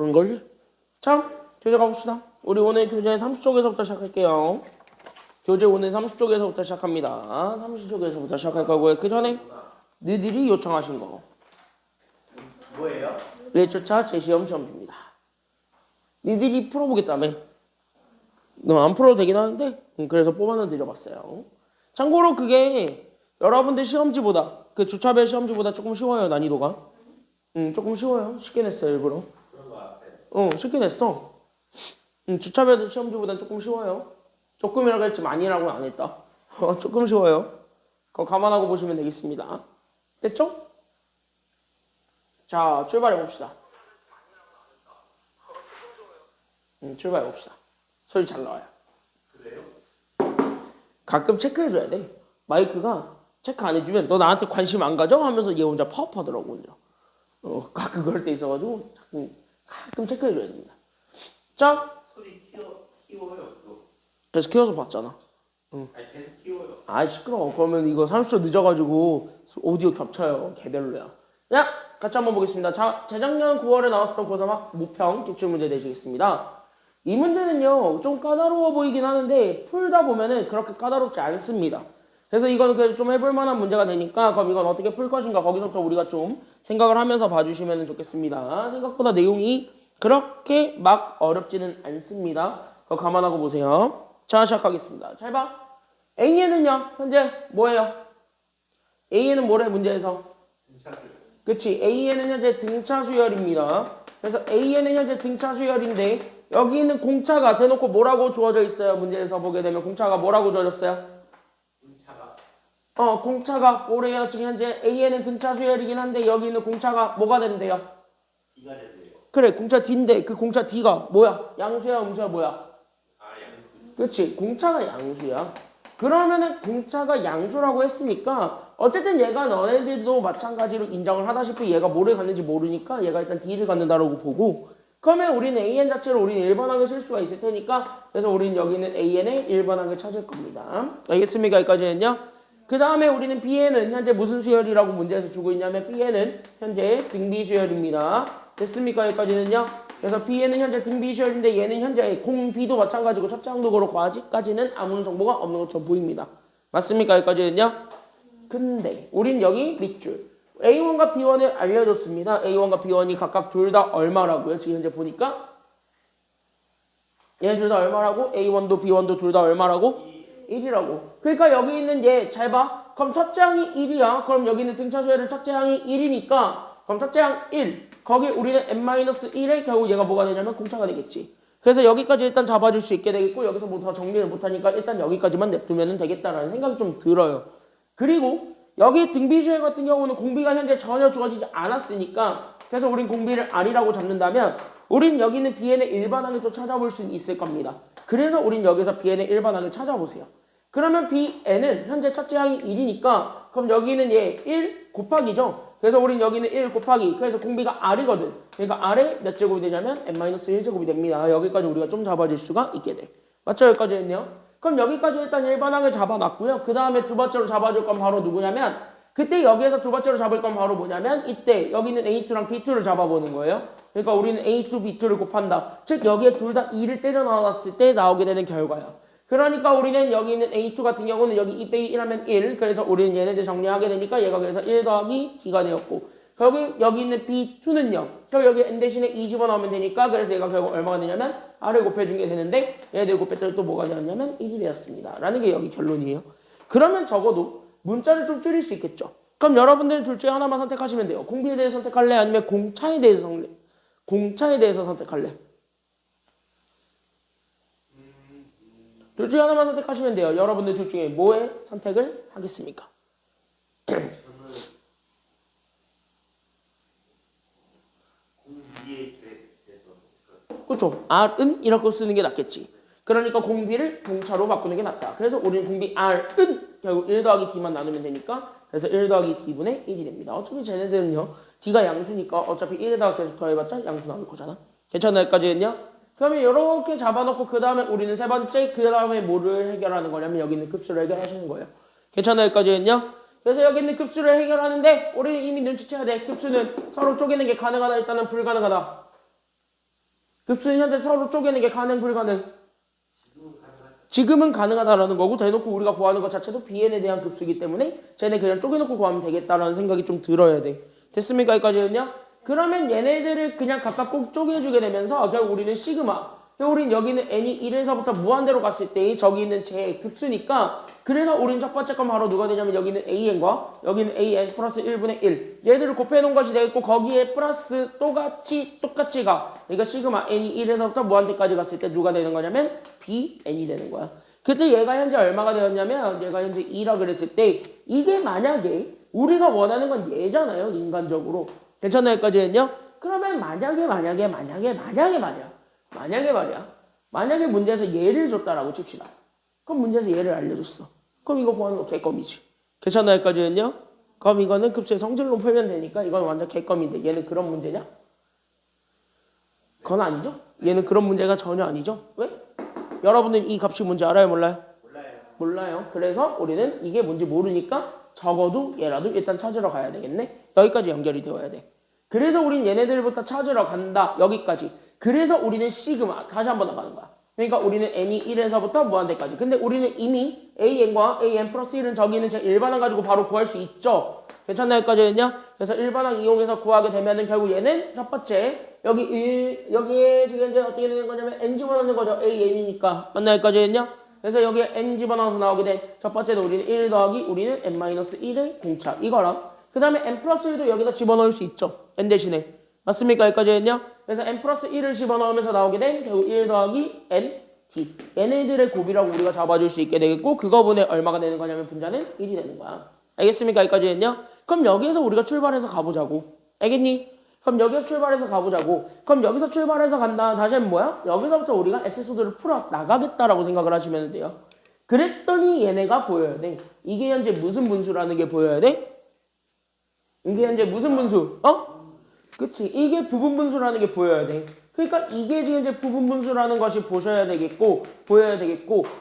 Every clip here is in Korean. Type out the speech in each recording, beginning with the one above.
그런 거지? 자, 교재 가봅시다. 우리 오늘 교재 30쪽에서부터 시작할게요. 교재 오늘 30쪽에서부터 시작합니다. 30쪽에서부터 시작할 거고요. 그 전에 너희들이 요청하신 거. 뭐예요? 1주차 제시험 시험지입니다. 너희들이 풀어보겠다며. 너 안 풀어도 되긴 하는데 그래서 뽑아서 드려봤어요. 참고로 그게 여러분들 시험지보다 그 주차별 시험지보다 조금 쉬워요. 난이도가. 조금 쉬워요. 쉽게 냈어요. 일부러. 그런 거 같아요. 쉽게 냈어. 주차별 시험지보다 조금 쉬워요. 조금이라고 했지 많이라고는 안 했다. 조금 쉬워요. 그거 감안하고 보시면 되겠습니다. 됐죠? 자, 출발해 봅시다. 출발해 봅시다. 소리 잘 나와요. 그래요? 가끔 체크해줘야 돼. 마이크가 체크 안 해주면 너 나한테 관심 안 가져? 하면서 얘 혼자 파업하더라고 혼자. 가끔 그럴 때 있어가지고 가끔 체크해줘야 됩니다. 자, 소리 키워요. 그거. 계속 키워서 봤잖아. 아니 계속 키워요. 아이 시끄러워. 그러면 이거 30초 늦어가지고 오디오 겹쳐요. 개별로야. 야, 같이 한번 보겠습니다. 자, 재작년 9월에 나왔었던 고3학 모평 기출문제 내시겠습니다. 이 문제는요 좀 까다로워 보이긴 하는데 풀다 보면은 그렇게 까다롭지 않습니다. 그래서 이건 그래도 좀 해볼 만한 문제가 되니까 그럼 이건 어떻게 풀 것인가 거기서부터 우리가 좀 생각을 하면서 봐주시면 좋겠습니다. 생각보다 내용이 그렇게 막 어렵지는 않습니다. 그거 감안하고 보세요. 자, 시작하겠습니다. 잘 봐. A에는요 현재 뭐예요? A에는 뭐래 문제에서? 등차수. 그치. A에는 현재 등차 수열입니다. 그래서 A에는 현재 등차 수열인데 여기 있는 공차가 대놓고 뭐라고 주어져 있어요? 문제에서 보게 되면 공차가 뭐라고 주어졌어요? 등차가. 공차가 뭐래요? 지금 현재 A에는 등차 수열이긴 한데 여기 있는 공차가 뭐가 된대요? D가 된대요. 그래, 공차 D인데 그 공차 D가 뭐야? 양수야, 음수야, 뭐야? 아 양수. 그치, 공차가 양수야. 그러면은 공차가 양수라고 했으니까 어쨌든 얘가 너네들도 마찬가지로 인정을 하다시피 얘가 뭐를 갖는지 모르니까 얘가 일단 D를 갖는다라고 보고 그러면 우리는 AN 자체로 우리는 1번항을 쓸 수가 있을 테니까 그래서 우리는 여기는 AN의 1번항을 찾을 겁니다. 알겠습니까? 여기까지는요. 그 다음에 우리는 B에는 현재 무슨 수열이라고 문제에서 주고 있냐면 B에는 현재 등비 수열입니다. 됐습니까? 여기까지는요. 그래서 B에는 현재 등비 수열인데 얘는 현재 공 B도 마찬가지고 첫째 항도 그렇고 아직까지는 아무런 정보가 없는 것처럼 보입니다. 맞습니까? 여기까지는요. 근데 우린 여기 밑줄 A1과 B1을 알려줬습니다. A1과 B1이 각각 둘 다 얼마라고요? 지금 현재 보니까 얘 둘 다 얼마라고? A1도 B1도 둘 다 얼마라고? 1이라고. 그러니까 여기 있는 얘 잘 봐. 그럼 첫째 항이 1이야. 그럼 여기 있는 등차 수열의 첫째 항이 1이니까 그럼 첫째 항 1. 거기 우리는 n-1에 결국 얘가 뭐가 되냐면 공차가 되겠지. 그래서 여기까지 일단 잡아줄 수 있게 되겠고 여기서 뭐 더 정리를 못하니까 일단 여기까지만 냅두면 되겠다라는 생각이 좀 들어요. 그리고 여기 등비수열 같은 경우는 공비가 현재 전혀 주어지지 않았으니까 그래서 우린 공비를 R이라고 잡는다면 우린 여기 있는 Bn의 일반항을 또 찾아볼 수 있을 겁니다. 그래서 우린 여기서 Bn의 일반항을 찾아보세요. 그러면 Bn은 현재 첫째 항이 1이니까 그럼 여기는 얘 1 곱하기죠. 그래서 우린 여기는 1 곱하기 그래서 공비가 R이거든. 그러니까 R에 몇 제곱이 되냐면 n-1제곱이 됩니다. 여기까지 우리가 좀 잡아줄 수가 있게 돼. 맞죠? 여기까지 했네요. 그럼 여기까지 일단 일반항을 잡아놨고요. 그 다음에 두 번째로 잡아줄 건 바로 누구냐면 그때 여기에서 두 번째로 잡을 건 바로 뭐냐면 이때 여기 있는 A2랑 B2를 잡아보는 거예요. 그러니까 우리는 A2, B2를 곱한다. 즉 여기에 둘 다 2를 때려 넣어놨을 때 나오게 되는 결과야. 그러니까 우리는 여기 있는 A2 같은 경우는 여기 2 빼기 1하면 1. 그래서 우리는 얘네들 정리하게 되니까 얘가 그래서 1 더하기 D가 되었고 여기 있는 B2는요. 여기 N 대신에 2 집어넣으면 되니까 그래서 얘가 결국 얼마가 되냐면 R을 곱해준 게 되는데 얘네들 곱했더니 또 뭐가 되었냐면 1이 되었습니다. 라는 게 여기 결론이에요. 그러면 적어도 문자를 좀 줄일 수 있겠죠. 그럼 여러분들은 둘 중에 하나만 선택하시면 돼요. 공비에 대해서 선택할래? 아니면 공차에 대해서 선택할래? 둘 중에 하나만 선택하시면 돼요. 여러분들 둘 중에 뭐에 선택을 하겠습니까? 저는 공비에 대해서. 그렇죠. R은 이라고 쓰는 게 낫겠지. 그러니까 공비를 공차로 바꾸는 게 낫다. 그래서 우리는 공비 R은 결국 1 더하기 D만 나누면 되니까 그래서 1 더하기 D분의 1이 됩니다. 어차피 쟤네들은요. D가 양수니까 어차피 1에다가 계속 더해봤자 양수 나올 거잖아. 괜찮아요? 여기까지는요? 그러면 이렇게 잡아놓고 그 다음에 우리는 세 번째 그 다음에 뭐를 해결하는 거냐면 여기 있는 급수를 해결하시는 거예요. 괜찮아요? 여기까지는요? 그래서 여기 있는 급수를 해결하는데 우리는 이미 눈치채야 돼. 급수는 서로 쪼개는 게 가능하다 일단은 불가능하다. 급수는 현재 서로 쪼개는 게 가능 불가능? 지금은 가능하죠. 지금은 가능하다라는 거고 대놓고 우리가 구하는 것 자체도 bn에 대한 급수이기 때문에 쟤네 그냥 쪼개놓고 구하면 되겠다라는 생각이 좀 들어야 돼. 됐습니까? 여기까지는요? 그러면 얘네들을 그냥 각각 꼭 쪼개주게 되면서 결국 우리는 시그마 우린 여기는 n이 1에서부터 무한대로 갔을 때 저기 있는 제 급수니까 그래서 우린 첫 번째 건 바로 누가 되냐면 여기는 an과 여기는 an 플러스 1분의 1 얘들을 곱해놓은 것이 되겠고 거기에 플러스 똑같이 가 그러니까 시그마 n이 1에서부터 무한대까지 갔을 때 누가 되는 거냐면 bn이 되는 거야. 그때 얘가 현재 얼마가 되었냐면 얘가 현재 2라 그랬을 때 이게 만약에 우리가 원하는 건 얘잖아요. 인간적으로. 괜찮나요? 여기까지는요? 그러면 만약에 만약에 문제에서 얘를 줬다라고 칩시다. 그럼 문제에서 얘를 알려줬어. 그럼 이거 구하는 거 개껌이지. 괜찮나요? 여기까지는요? 그럼 이거는 급수의 성질로 풀면 되니까 이건 완전 개껌인데 얘는 그런 문제냐? 그건 아니죠? 얘는 그런 문제가 전혀 아니죠? 왜? 여러분은 이 값이 뭔지 알아요? 몰라요? 몰라요. 그래서 우리는 이게 뭔지 모르니까 적어도 얘라도 일단 찾으러 가야 되겠네. 여기까지 연결이 되어야 돼. 그래서 우린 얘네들부터 찾으러 간다. 여기까지. 그래서 우리는 시그마 다시 한번 나가는 거야. 그러니까 우리는 n이 1에서부터 무한대까지. 근데 우리는 이미 an과 an 플러스 1은 저기 있는 제 일반항 가지고 바로 구할 수 있죠. 괜찮나요? 여기까지는요? 그래서 일반항 이용해서 구하게 되면은 결국 얘는 첫 번째 여기에 지금 이제 어떻게 되는 거냐면 n 집어넣는 거죠. an이니까. 맞나요? 여기까지는요? 그래서 여기에 n 집어넣어서 나오게 된 첫 번째는 우리는 1 더하기 우리는 n-1의 공차 이거랑 그 다음에 n 플러스 1도 여기다 집어넣을 수 있죠. n 대신에. 맞습니까? 여기까지는요? 그래서 n 플러스 1을 집어넣으면서 나오게 된 결국 1 더하기 n t 얘네들의 곱이라고 우리가 잡아줄 수 있게 되겠고 그거분의 얼마가 되는 거냐면 분자는 1이 되는 거야. 알겠습니까? 여기까지는요? 그럼 여기에서 우리가 출발해서 가보자고. 알겠니? 그럼 여기서 출발해서 가보자고. 그럼 여기서 출발해서 간다. 다시 한번 뭐야? 여기서부터 우리가 에피소드를 풀어 나가겠다라고 생각을 하시면 돼요. 그랬더니 얘네가 보여야 돼. 이게 현재 무슨 분수라는 게 보여야 돼? 이게 현재 무슨 분수? 그치. 이게 부분분수라는 게 보여야 돼. 그러니까 이게 지금 이제 부분분수라는 것이 보여야 되겠고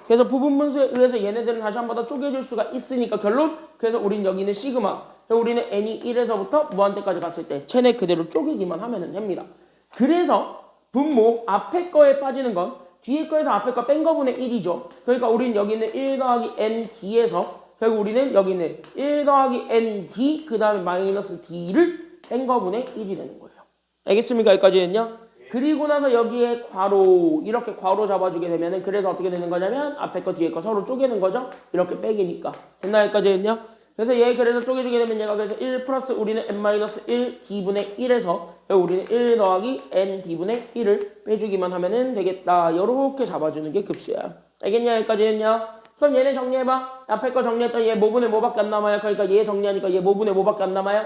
그래서 부분분수에 의해서 얘네들은 다시 한 번 더 쪼개질 수가 있으니까 결론 그래서 우린 여기는 시그마 우리는 n이 1에서부터 무한대까지 갔을 때 쟤네 그대로 쪼개기만 하면 됩니다. 그래서 분모 앞에 거에 빠지는 건 뒤에 거에서 앞에 거 뺀 거분의 1이죠. 그러니까 우린 여기는 1 더하기 n d에서 결국 우리는 여기는 1 더하기 n d 그 다음에 마이너스 d를 뺀 거분의 1이 되는 거예요. 알겠습니까? 여기까지는요? 그리고 나서 여기에 괄호 이렇게 괄호 잡아주게 되면은 그래서 어떻게 되는 거냐면 앞에 거 뒤에 거 서로 쪼개는 거죠. 이렇게 빼기니까. 됐나요? 여기까지는요? 그래서 얘 그래서 쪼개주게 되면 얘가 그래서 1 플러스 우리는 n-1 d분의 1에서 우리는 1 더하기 n d분의 1을 빼주기만 하면은 되겠다. 요렇게 잡아주는 게 급수야. 알겠냐? 여기까지는요? 그럼 얘네 정리해봐. 앞에 거 정리했더니 얘 뭐분의 뭐밖에 안 남아요. 그러니까 얘 정리하니까 얘 뭐분의 뭐밖에 안 남아요.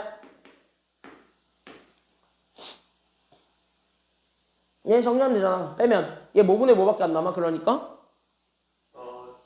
얘 정리하면 되잖아. 빼면 얘 뭐분의 뭐밖에 안 남아. 그러니까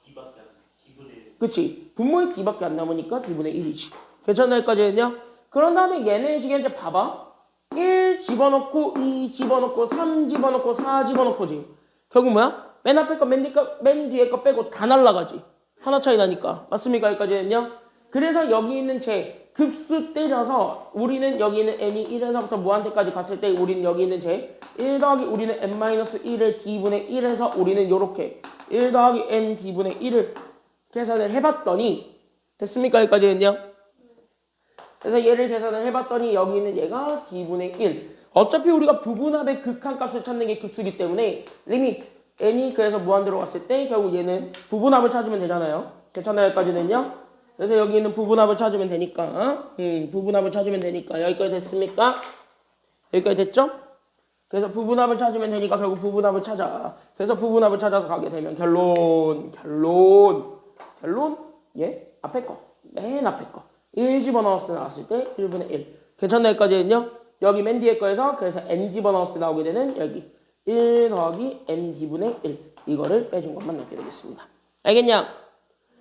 D밖에 안 D분의 그치. 분모의 D밖에 안 남으니까 D분의 1이지. 괜찮나요? 여기까지는요? 그런 다음에 얘네 지금 이제 봐봐. 1 집어넣고 2 집어넣고 3 집어넣고 4 집어넣고지. 결국 뭐야? 맨 앞에 거 맨 뒤에 거 빼고 다 날라가지. 하나 차이 나니까. 맞습니까? 여기까지는요? 그래서 여기 있는 제 급수 때려서 우리는 여기 있는 n이 1에서부터 무한대까지 갔을 때 우리는 여기 있는 제 1 더하기 우리는 n-1의 d분의 1에서 우리는 요렇게 1 더하기 n d분의 1을 계산을 해봤더니 됐습니까? 여기까지는요? 그래서 얘를 계산을 해봤더니 여기 있는 얘가 d분의 1 어차피 우리가 부분합의 극한값을 찾는 게 급수기 때문에 리미트 n이 그래서 무한대로 갔을 때 결국 얘는 부분합을 찾으면 되잖아요. 괜찮나요? 여기까지는요? 그래서 여기 있는 부분합을 찾으면 되니까 부분합을 찾으면 되니까 여기까지 됐습니까? 여기까지 됐죠? 그래서 부분합을 찾으면 되니까 결국 부분합을 찾아. 그래서 부분합을 찾아서 가게 되면 결론 예? 앞에 거 맨 앞에 거 1 집어넣었을 때 나왔을 때 1분의 1 괜찮나요? 여기까지는요? 여기 맨 뒤에 거에서 그래서 n 집어넣었을 때 나오게 되는 여기 1 더하기 n d분의 1 이거를 빼준 것만 넣게 되겠습니다. 알겠냐?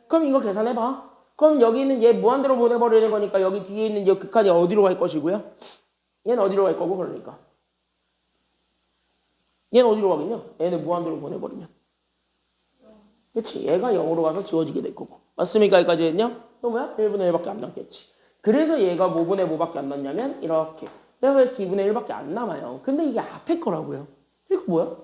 그럼 이거 계산해봐. 그럼 여기 있는 얘 무한대로 보내버리는 거니까 여기 뒤에 있는 이 극한이 어디로 갈 것이고요? 얘는 어디로 갈 거고 그러니까. 얘는 어디로 가겠냐? 얘는 무한대로 보내버리면. 그치? 얘가 0으로 가서 지워지게 될 거고. 맞습니까? 여기까지는요? 또 뭐야? 1분의 1밖에 안 남겠지. 그래서 얘가 뭐분의 뭐밖에 안 남냐면 이렇게. 내가 그래서 2분의 1밖에 안 남아요. 근데 이게 앞에 거라고요. 이거 뭐야?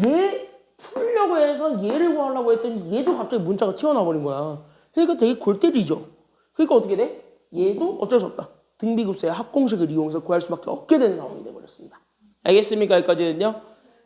얘 풀려고 해서 얘를 구하려고 했더니 얘도 갑자기 문자가 튀어나와 버린 거야. 그러니까 되게 골 때리죠. 그러니까 어떻게 돼? 얘도 어쩔 수 없다. 등비급수의 합공식을 이용해서 구할 수밖에 없게 되는 상황이 돼버렸습니다. 알겠습니까? 여기까지는요.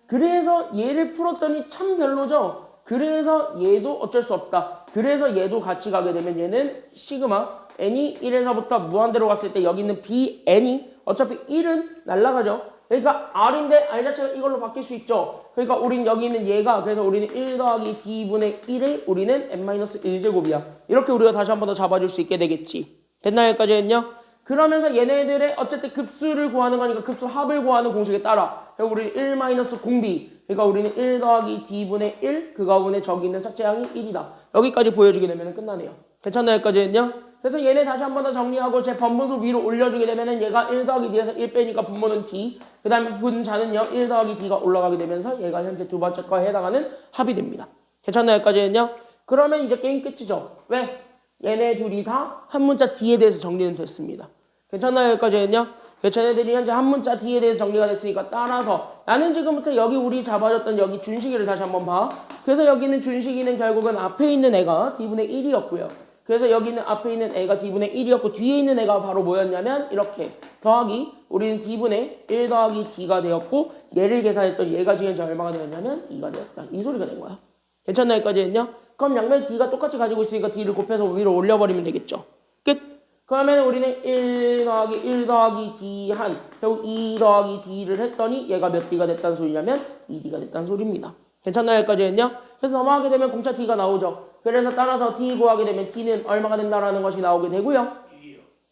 그래서 얘를 풀었더니 참 별로죠. 그래서 얘도 어쩔 수 없다. 그래서 얘도 같이 가게 되면 얘는 시그마 n이 1에서부터 무한대로 갔을 때 여기 있는 bn이 어차피 1은 날라가죠. 그러니까 r인데 r 자체가 이걸로 바뀔 수 있죠. 그러니까 우린 여기 있는 얘가 그래서 우리는 1 더하기 d분의 1에 우리는 n-1제곱이야. 이렇게 우리가 다시 한 번 더 잡아줄 수 있게 되겠지. 됐나요? 여기까지는요? 그러면서 얘네들의 어쨌든 급수를 구하는 거니까 급수 합을 구하는 공식에 따라 우리 1-공비 그러니까 우리는 1 더하기 d분의 1 그 가운데 저기 있는 착제항이 1이다. 여기까지 보여주게 되면 끝나네요. 괜찮나요? 여기까지는요? 그래서 얘네 다시 한 번 더 정리하고 제 번분수 위로 올려주게 되면은 얘가 1 더하기 d에서 1 빼니까 분모는 d 그 다음에 분자는요 1 더하기 d가 올라가게 되면서 얘가 현재 두 번째 거에 해당하는 합이 됩니다. 괜찮나요? 여기까지는요? 그러면 이제 게임 끝이죠. 왜? 얘네 둘이 다 한 문자 d에 대해서 정리는 됐습니다. 괜찮나요? 여기까지는요? 쟤네들이 현재 한 문자 d에 대해서 정리가 됐으니까 따라서 나는 지금부터 여기 우리 잡아줬던 여기 준식이를 다시 한번 봐. 그래서 여기 있는 준식이는 결국은 앞에 있는 애가 d분의 1이었고요. 그래서 여기 있는 앞에 있는 애가 d분의 1이었고 뒤에 있는 애가 바로 뭐였냐면 이렇게 더하기 우리는 d분의 1 더하기 d가 되었고 얘를 계산했던 얘가 지금 현재 얼마가 되었냐면 2가 되었다. 이 소리가 된 거야. 괜찮나요? 여기까지는요? 그럼 양면 d가 똑같이 가지고 있으니까 d를 곱해서 위로 올려버리면 되겠죠. 끝! 그러면 우리는 1 더하기 d 한 결국 2 더하기 d를 했더니 얘가 몇 d가 됐다는 소리냐면 2d가 됐다는 소리입니다. 괜찮나요? 여기까지는요? 그래서 넘어가게 되면 공차 d가 나오죠. 그래서 따라서 d 구하게 되면 d는 얼마가 된다라는 것이 나오게 되고요.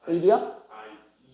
1이요?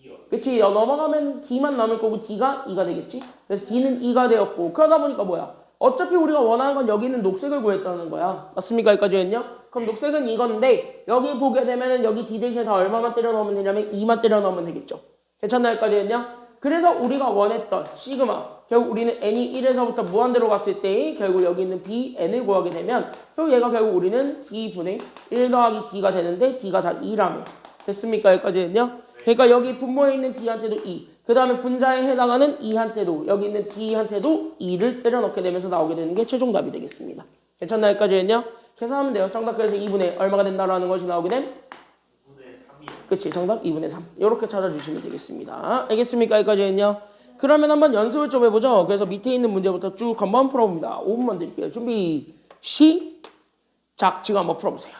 2요. 그치? 넘어가면 d만 남을 거고 d가 2가 되겠지? 그래서 d는 2가 되었고 그러다 보니까 뭐야? 어차피 우리가 원하는 건 여기 있는 녹색을 구했다는 거야. 맞습니까? 여기까지는요? 그럼 녹색은 이건데 여기 보게 되면은 여기 d 대신에 다 얼마만 때려 넣으면 되냐면 2만 때려 넣으면 되겠죠. 괜찮나요? 여기까지는요? 그래서 우리가 원했던 시그마 결국 우리는 n이 1에서부터 무한대로 갔을 때 결국 여기 있는 bn을 구하게 되면 결국 얘가 결국 우리는 d분의 1 더하기 d가 되는데 d가 다 2라며 됐습니까? 여기까지는요? 그러니까 여기 분모에 있는 d한테도 2 그 다음에 분자에 해당하는 2한테도 여기 있는 d한테도 2를 때려 넣게 되면서 나오게 되는 게 최종 답이 되겠습니다. 괜찮나요? 여기까지는요? 계산하면 돼요. 정답 그래서 2분의 얼마가 된다라는 것이 나오게 된 2분의 3이요. 그치 정답 2분의 3 이렇게 찾아주시면 되겠습니다. 알겠습니까? 여기까지는요? 그러면 한번 연습을 좀 해보죠. 그래서 밑에 있는 문제부터 쭉 한번 풀어봅니다. 5분만 드릴게요. 준비 시작. 지금 한번 풀어보세요.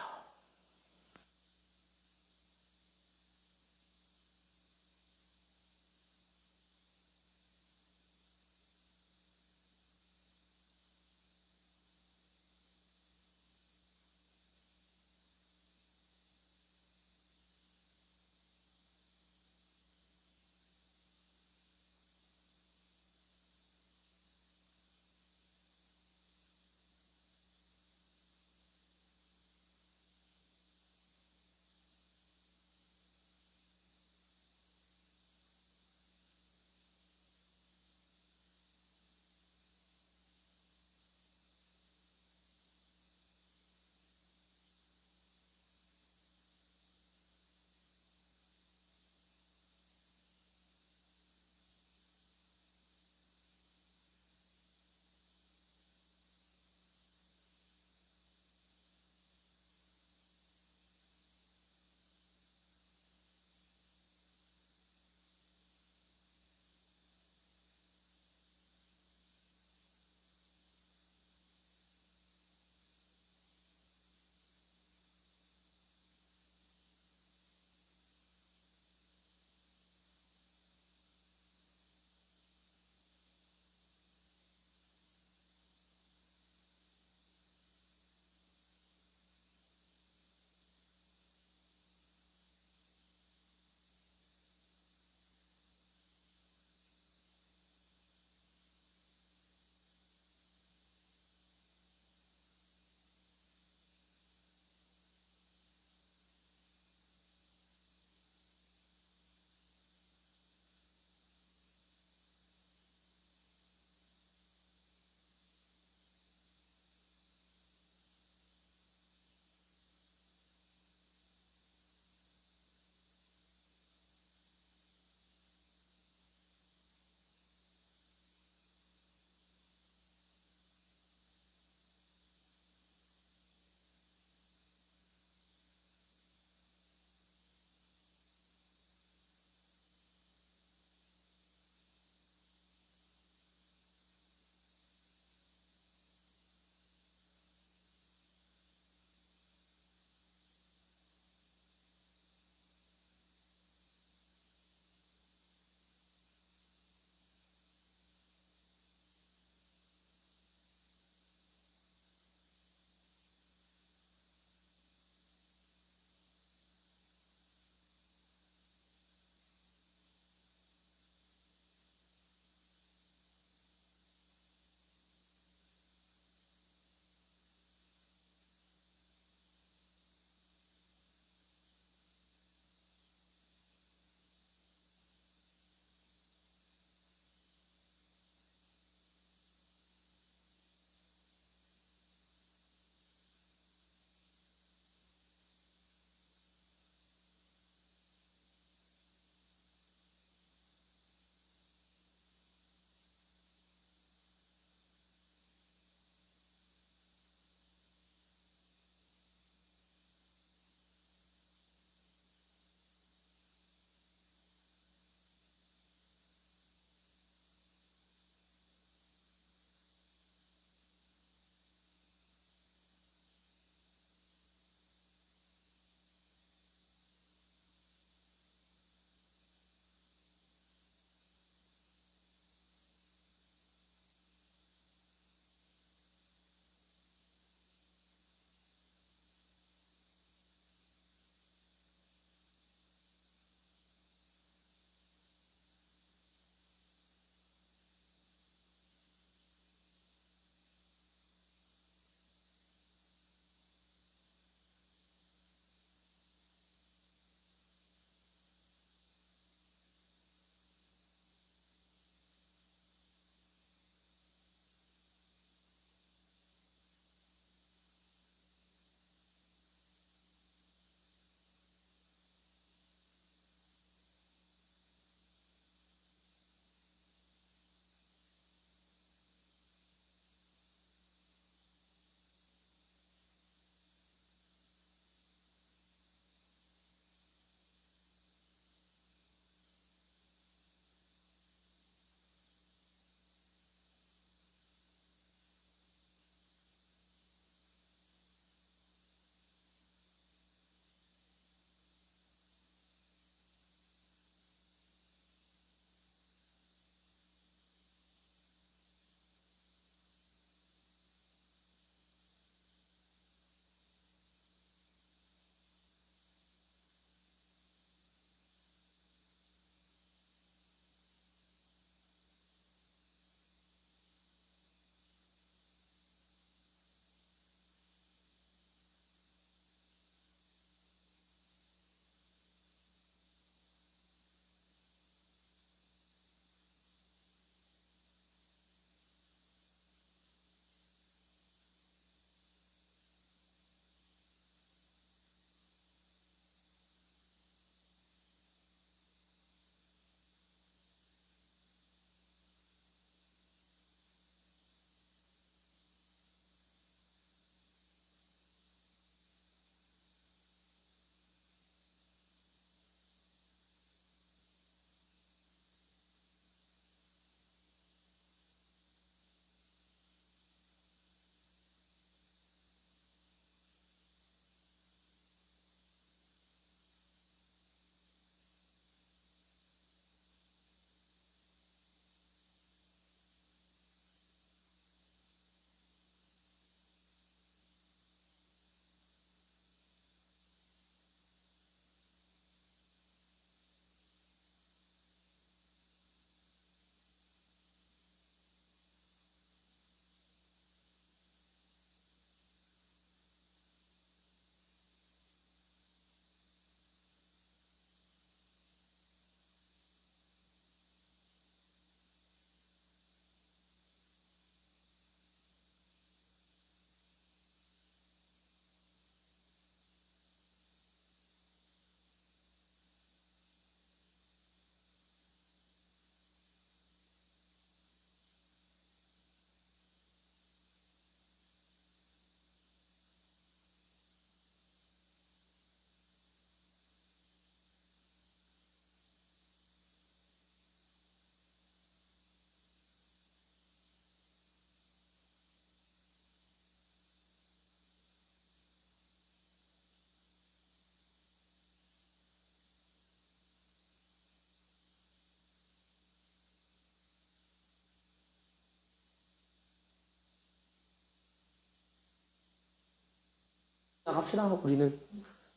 합시다 우리는.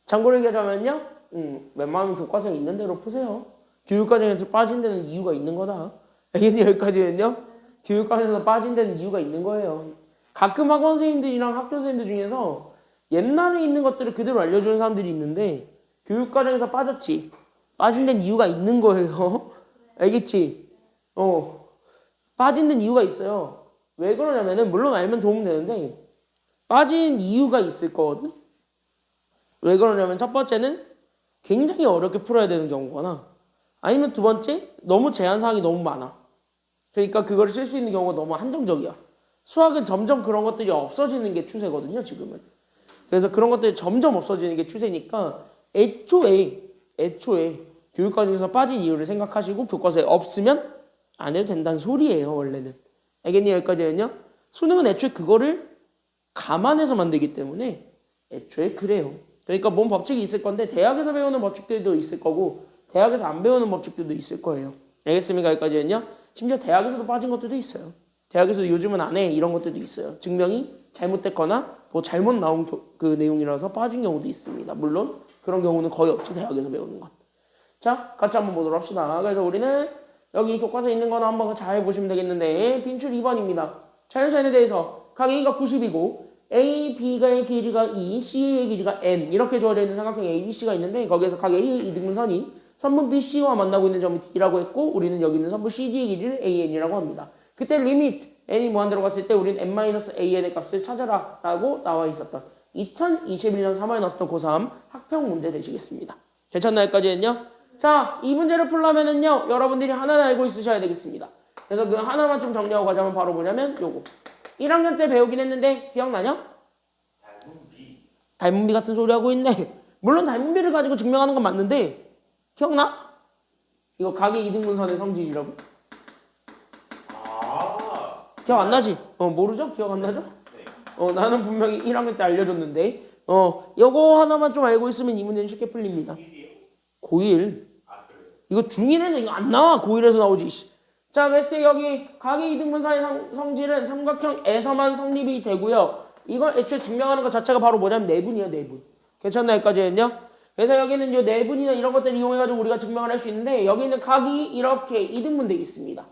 참고로 얘기하자면요. 웬만하면 교과서에 있는 대로 푸세요. 교육과정에서 빠진 데는 이유가 있는 거다. 알겠니? 여기까지는요. 교육과정에서 빠진 데는 이유가 있는 거예요. 가끔 학원 선생님들이랑 학교 선생님들 중에서 옛날에 있는 것들을 그대로 알려주는 사람들이 있는데 교육과정에서 빠졌지. 빠진 데는 이유가 있는 거예요. 알겠지? 빠진 데는 이유가 있어요. 왜 그러냐면은 물론 알면 도움 되는데 빠진 이유가 있을 거거든. 왜 그러냐면 첫 번째는 굉장히 어렵게 풀어야 되는 경우거나 아니면 두 번째 너무 제한사항이 너무 많아. 그러니까 그걸 쓸 수 있는 경우가 너무 한정적이야. 수학은 점점 그런 것들이 없어지는 게 추세거든요, 지금은. 그래서 그런 것들이 점점 없어지는 게 추세니까 애초에 교육과정에서 빠진 이유를 생각하시고 교과서에 없으면 안 해도 된다는 소리예요, 원래는. 알겠니? 여기까지는요. 수능은 애초에 그거를 감안해서 만들기 때문에 애초에 그래요. 그러니까 뭔 법칙이 있을 건데 대학에서 배우는 법칙들도 있을 거고 대학에서 안 배우는 법칙들도 있을 거예요. 알겠습니까? 여기까지는요. 심지어 대학에서도 빠진 것들도 있어요. 대학에서도 요즘은 안 해 이런 것들도 있어요. 증명이 잘못됐거나 뭐 잘못 나온 그 내용이라서 빠진 경우도 있습니다. 물론 그런 경우는 거의 없지 대학에서 배우는 건. 자, 같이 한번 보도록 합시다. 그래서 우리는 여기 교과서에 있는 거는 한번 잘 보시면 되겠는데 빈출 2번입니다. 자연수에 대해서 각 A가 90이고 A, B의 길이가 2, C의 길이가 n 이렇게 주어져 있는 삼각형 A, B, C가 있는데 거기에서 각 A의 이등분선이 선분 B, C와 만나고 있는 점이 D라고 했고 우리는 여기 있는 선분 CD의 길이를 AN이라고 합니다. 그때 리미트 n이 무한대로 갔을 때 우리는 n-an의 값을 찾아라 라고 나와 있었던 2021년 3월에 나왔던 고3 학평 문제 되시겠습니다. 괜찮나요? 여기까지는요? 자, 이 문제를 풀려면은요 여러분들이 하나는 알고 있으셔야 되겠습니다. 그래서 그 하나만 좀 정리하고 가자면 바로 뭐냐면 요거 1학년 때 배우긴 했는데 기억나냐? 닮은비 같은 소리 하고 있네. 물론 닮은비를 가지고 증명하는 건 맞는데 기억나? 이거 각의 이등분선의 성질이라고. 기억 안 나지? 모르죠? 기억 안 나죠? 나는 분명히 1학년 때 알려줬는데 요거 하나만 좀 알고 있으면 이 문제는 쉽게 풀립니다. 고1 이거 중1에서 이거 안 나와. 고1에서 나오지. 자, 그래서 여기 각의 이등분선의 성질은 삼각형에서만 성립이 되고요. 이걸 애초에 증명하는 것 자체가 바로 뭐냐면 내분이에요. 내분. 괜찮나요? 여기까지는요? 그래서 여기는 요 내분이나 이런 것들을 이용해가지고 우리가 증명을 할 수 있는데 여기는 각이 이렇게 이등분돼 있습니다.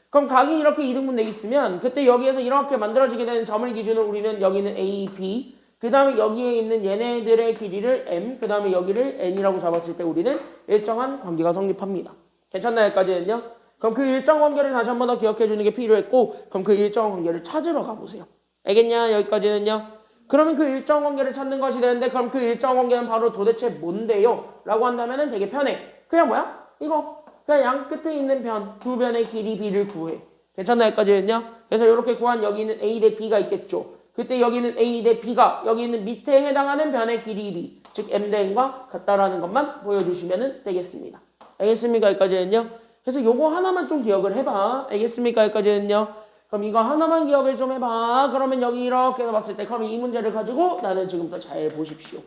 그럼 각이 이렇게 이등분돼 있으면 그때 여기에서 이렇게 만들어지게 되는 점을 기준으로 우리는 여기는 A, B 그 다음에 여기에 있는 얘네들의 길이를 M 그 다음에 여기를 N이라고 잡았을 때 우리는 일정한 관계가 성립합니다. 괜찮나요? 여기까지는요? 그럼 그 일정 관계를 다시 한 번 더 기억해 주는 게 필요했고 그럼 그 일정 관계를 찾으러 가보세요. 알겠냐? 여기까지는요. 그러면 그 일정 관계를 찾는 것이 되는데 그럼 그 일정 관계는 바로 도대체 뭔데요? 라고 한다면 되게 편해. 그냥 뭐야? 이거 그냥 양 끝에 있는 변 두 변의 길이 B를 구해. 괜찮나? 여기까지는요. 그래서 이렇게 구한 여기는 A 대 B가 있겠죠. 그때 여기는 A 대 B가 여기는 밑에 해당하는 변의 길이 B 즉 M 대 N과 같다라는 것만 보여주시면 되겠습니다. 알겠습니까? 여기까지는요. 그래서 요거 하나만 좀 기억을 해봐. 알겠습니까? 여기까지는요. 그럼 이거 하나만 기억을 좀 해봐. 그러면 여기 이렇게 해서 봤을 때 그럼 이 문제를 가지고 나는 지금부터 잘 보십시오.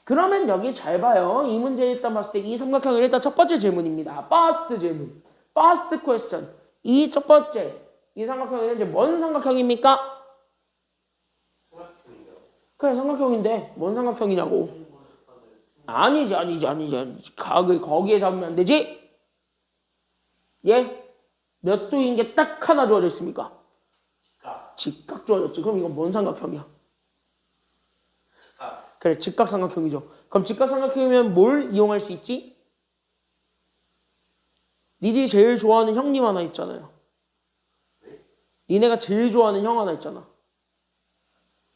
그러면 여기 잘 봐요. 이 문제 일단 봤을 때 이 삼각형을 일단 첫 번째 질문입니다. first 질문. first question. 이 첫 번째. 이 삼각형은 이제 뭔 삼각형입니까? 그래 삼각형인데 뭔 삼각형이냐고. 아니지. 각을 거기에 잡으면 안 되지? 예? 몇 도인 게 딱 하나 주어져 있습니까? 직각 주어졌지. 그럼 이건 뭔 삼각형이야? 그래 직각 삼각형이죠. 그럼 직각 삼각형이면 뭘 이용할 수 있지? 니들이 제일 좋아하는 형님 하나 있잖아요. 니네가 제일 좋아하는 형 하나 있잖아.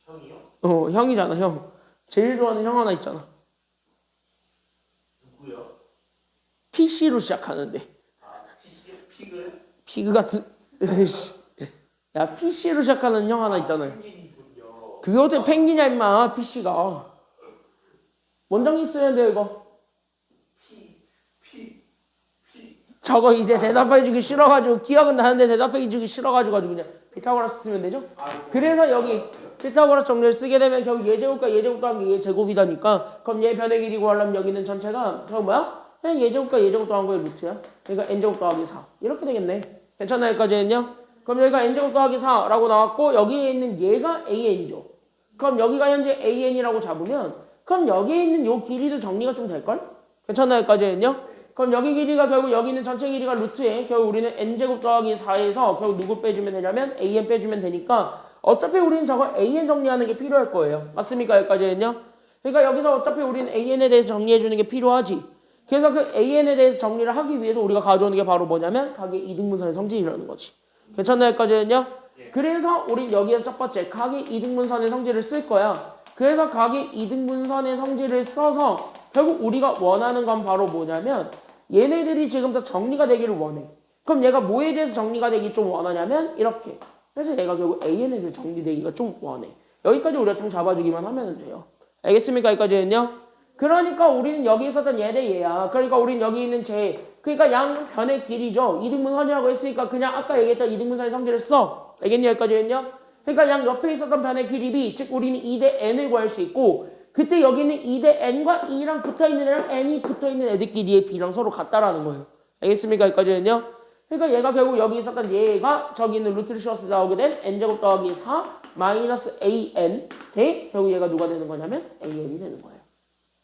형이요? 형이잖아 형. 제일 좋아하는 형 하나 있잖아. 누구요? PC로 시작하는데. 피그 같은 야 PC로 시작하는 형 하나 있잖아요. 그게 어떻게 펭귄이야 임마. PC가 원장님 쓰면 돼요 이거. 저거 이제 대답해주기 싫어가지고 기억은 나는데 대답해주기 싫어가지고 그냥 피타고라스 쓰면 되죠. 그래서 여기 피타고라스 정리를 쓰게 되면 결국 예제곱과 예제곱 더한 게 예제곱이다니까 그럼 얘 변의 길이 구하려면 여기는 전체가 저거 뭐야? 그냥 예제곱과 예제곱 더한 거의 루트야. 그러니까 n제곱 더하기 4 이렇게 되겠네. 괜찮나요? 여기까지는요? 그럼 여기가 n제곱 더하기 4라고 나왔고 여기에 있는 얘가 an이죠. 그럼 여기가 현재 AN이라고 잡으면 그럼 여기에 있는 요 길이도 정리가 좀 될걸? 괜찮나요? 여기까지는요? 그럼 여기 길이가 결국 여기 있는 전체 길이가 루트에 결국 우리는 n제곱 더하기 4에서 결국 누구 빼주면 되냐면 AN 빼주면 되니까 어차피 우리는 저걸 AN 정리하는 게 필요할 거예요. 맞습니까? 여기까지는요? 그러니까 여기서 어차피 우리는 AN에 대해서 정리해주는 게 필요하지. 그래서 그 AN에 대해서 정리를 하기 위해서 우리가 가져오는 게 바로 뭐냐면 각의 이등분선의 성질이라는 거지. 괜찮나요? 여기까지는요? 그래서 우린 여기에서 첫 번째 각의 이등분선의 성질을 쓸 거야. 그래서 각의 이등분선의 성질을 써서 결국 우리가 원하는 건 바로 뭐냐면 얘네들이 지금 다 정리가 되기를 원해. 그럼 얘가 뭐에 대해서 정리가 되기 좀 원하냐면 이렇게. 그래서 얘가 결국 AN에 대해서 정리되기가 좀 원해. 여기까지 우리가 좀 잡아주기만 하면 돼요. 알겠습니까? 여기까지는요? 그러니까 우리는 여기 있었던 얘 대 얘야. 그러니까 우리는 여기 있는 그러니까 양변의 길이죠. 이등분선이라고 했으니까 그냥 아까 얘기했던 이등분선의 성질을 써. 알겠니? 여기까지는요? 그러니까 양 옆에 있었던 변의 길이 B, 즉 우리는 2대 n을 구할 수 있고 그때 여기는 2대 n과 2랑 붙어있는 애랑 n이 붙어있는 애들끼리의 B랑 서로 같다라는 거예요. 알겠습니까? 여기까지는요? 그러니까 얘가 결국 여기 있었던 얘가 저기 있는 루트를 씌워서 나오게 된 n제곱 더하기 4 마이너스 an 대 결국 얘가 누가 되는 거냐면 an이 되는 거예요.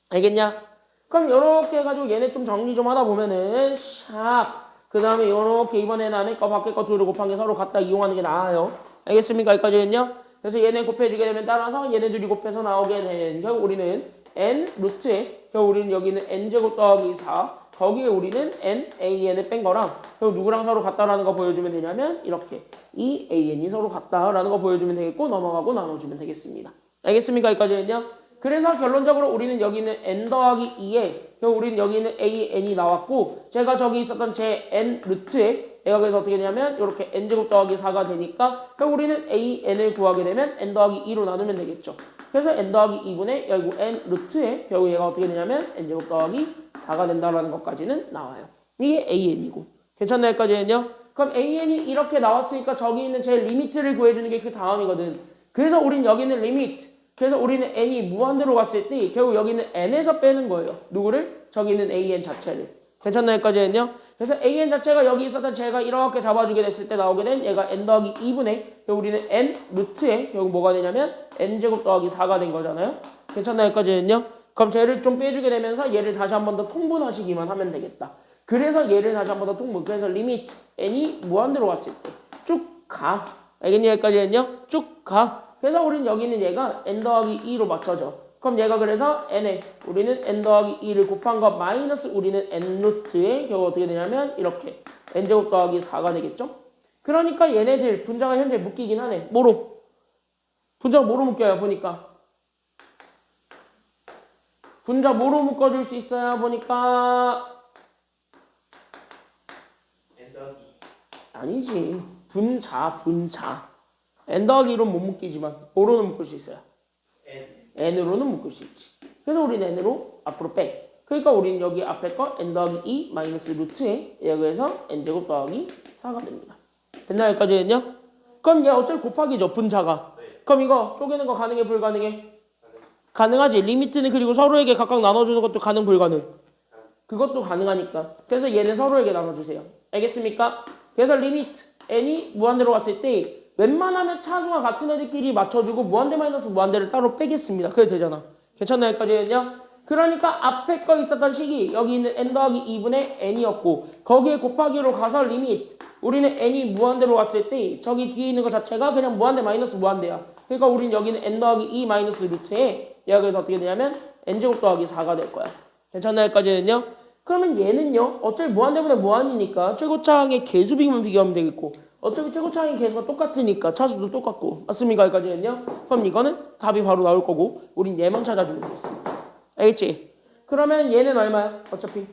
알겠냐? 그럼 요렇게 해가지고 얘네 좀 정리 좀 하다 보면은 샥 그 다음에 요렇게 이번에는 안에 거 밖에 거 둘을 곱한 게 서로 같다 이용하는 게 나아요. 알겠습니까? 여기까지는요? 그래서 얘네 곱해주게 되면 따라서 얘네 둘이 곱해서 나오게 되는 결국 우리는 n 루트에 결국 우리는 여기는 n제곱 더하기 4 거기에 우리는 nan을 뺀 거랑 결국 누구랑 서로 같다라는 거 보여주면 되냐면 이렇게 이 an이 서로 같다라는 거 보여주면 되겠고 넘어가고 나눠주면 되겠습니다. 알겠습니까? 여기까지는요? 그래서 결론적으로 우리는 여기는 n 더하기 2에 결국 우리는 여기는 an이 나왔고 제가 저기 있었던 제 n 루트에 얘가 그래서 어떻게 되냐면 이렇게 n제곱 더하기 4가 되니까 결국 우리는 an을 구하게 되면 n 더하기 2로 나누면 되겠죠. 그래서 n 더하기 2분의 결국 n 루트에 결국 얘가 어떻게 되냐면 n제곱 더하기 4가 된다라는 것까지는 나와요. 이게 an이고 괜찮나요? 여기까지는요? 그럼 an이 이렇게 나왔으니까 저기 있는 제 리미트를 구해주는 게 그 다음이거든. 그래서 우린 여기는 리미트 그래서 우리는 n이 무한대로 갔을 때 결국 여기는 n에서 빼는 거예요. 누구를? 저기 있는 an 자체를. 괜찮나요? 여기까지는요? 그래서 an 자체가 여기 있었던 제가 이렇게 잡아주게 됐을 때 나오게 된 얘가 n 더하기 2분의 결국 우리는 n 루트에 결국 뭐가 되냐면 n제곱 더하기 4가 된 거잖아요. 괜찮나요? 여기까지는요? 그럼 쟤를 좀 빼주게 되면서 얘를 다시 한 번 더 통분하시기만 하면 되겠다. 그래서 얘를 다시 한 번 더 통분. 그래서 리미트 n이 무한대로 갔을 때 쭉 가. 알겠니? 여기까지는요? 쭉 가. 그래서 우리는 여기 있는 얘가 n 더하기 2로 맞춰져. 그럼 얘가 그래서 n에 우리는 n 더하기 2를 곱한 거 마이너스 우리는 n 루트에 결국 어떻게 되냐면 이렇게 n제곱 더하기 4가 되겠죠? 그러니까 얘네들 분자가 현재 묶이긴 하네. 뭐로? 분자가 뭐로 묶여요? 보니까. 분자 뭐로 묶어줄 수 있어요? 보니까. n 더하기 아니지. 분자. n 더하기 1은 못 묶이지만 뭐로는 묶을 수 있어요? n으로는 묶을 수 있지. 그래서 우리는 n으로 앞으로 빼. 그러니까 우리는 여기 앞에 거 n 더하기 2 마이너스 루트에 여기에서 n제곱 더하기 4가 됩니다. 됐나요? 여기까지는요? 그럼 얘 어차피 곱하기죠. 분자가. 그럼 이거 쪼개는 거 가능해? 불가능해? 가능하지. 리미트는 그리고 서로에게 각각 나눠주는 것도 가능 불가능? 그것도 가능하니까. 그래서 얘는 서로에게 나눠주세요. 알겠습니까? 그래서 리미트 n이 무한대로 갔을 때 웬만하면 차수가 같은 애들끼리 맞춰주고 무한대 마이너스 무한대를 따로 빼겠습니다. 그래 되잖아. 괜찮나요? 여기까지는요? 그러니까 앞에 거 있었던 식이 여기 있는 n 더하기 2분의 n이었고 거기에 곱하기로 가서 리미트 우리는 n이 무한대로 갔을 때 저기 뒤에 있는 거 자체가 그냥 무한대 마이너스 무한대야. 그러니까 우리는 여기는 n 더하기 2 마이너스 루트에 얘가 그래서 어떻게 되냐면 n제곱 더하기 4가 될 거야. 괜찮나요? 여기까지는요? 그러면 얘는요 어차피 무한대분의 무한이니까 최고차항의 개수비만 비교하면 되겠고 어차피 최고차항의 개수가 똑같으니까 차수도 똑같고 맞습니까? 여기까지는요? 그럼 이거는 답이 바로 나올 거고 우린 얘만 찾아주면 되겠습니다. 알겠지? 그러면 얘는 얼마야? 어차피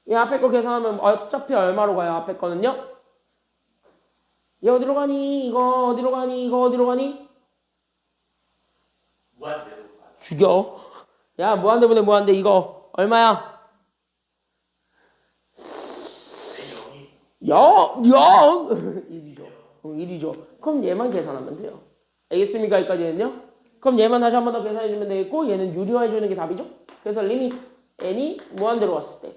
얘 앞에 거 계산하면 어차피 얼마로 가요? 앞에 거는요? 얘 어디로 가니? 이거 어디로 가니? 이거 어디로 가니? 무한대로 죽여. 야 무한대분의 무한대 이거 얼마야? 1이죠. 1이죠. 그럼 얘만 계산하면 돼요. 알겠습니까? 여기까지는요? 그럼 얘만 다시 한 번 더 계산해주면 되겠고 얘는 유리화해주는 게 답이죠. 그래서 리미트 n이 무한대로 왔을 때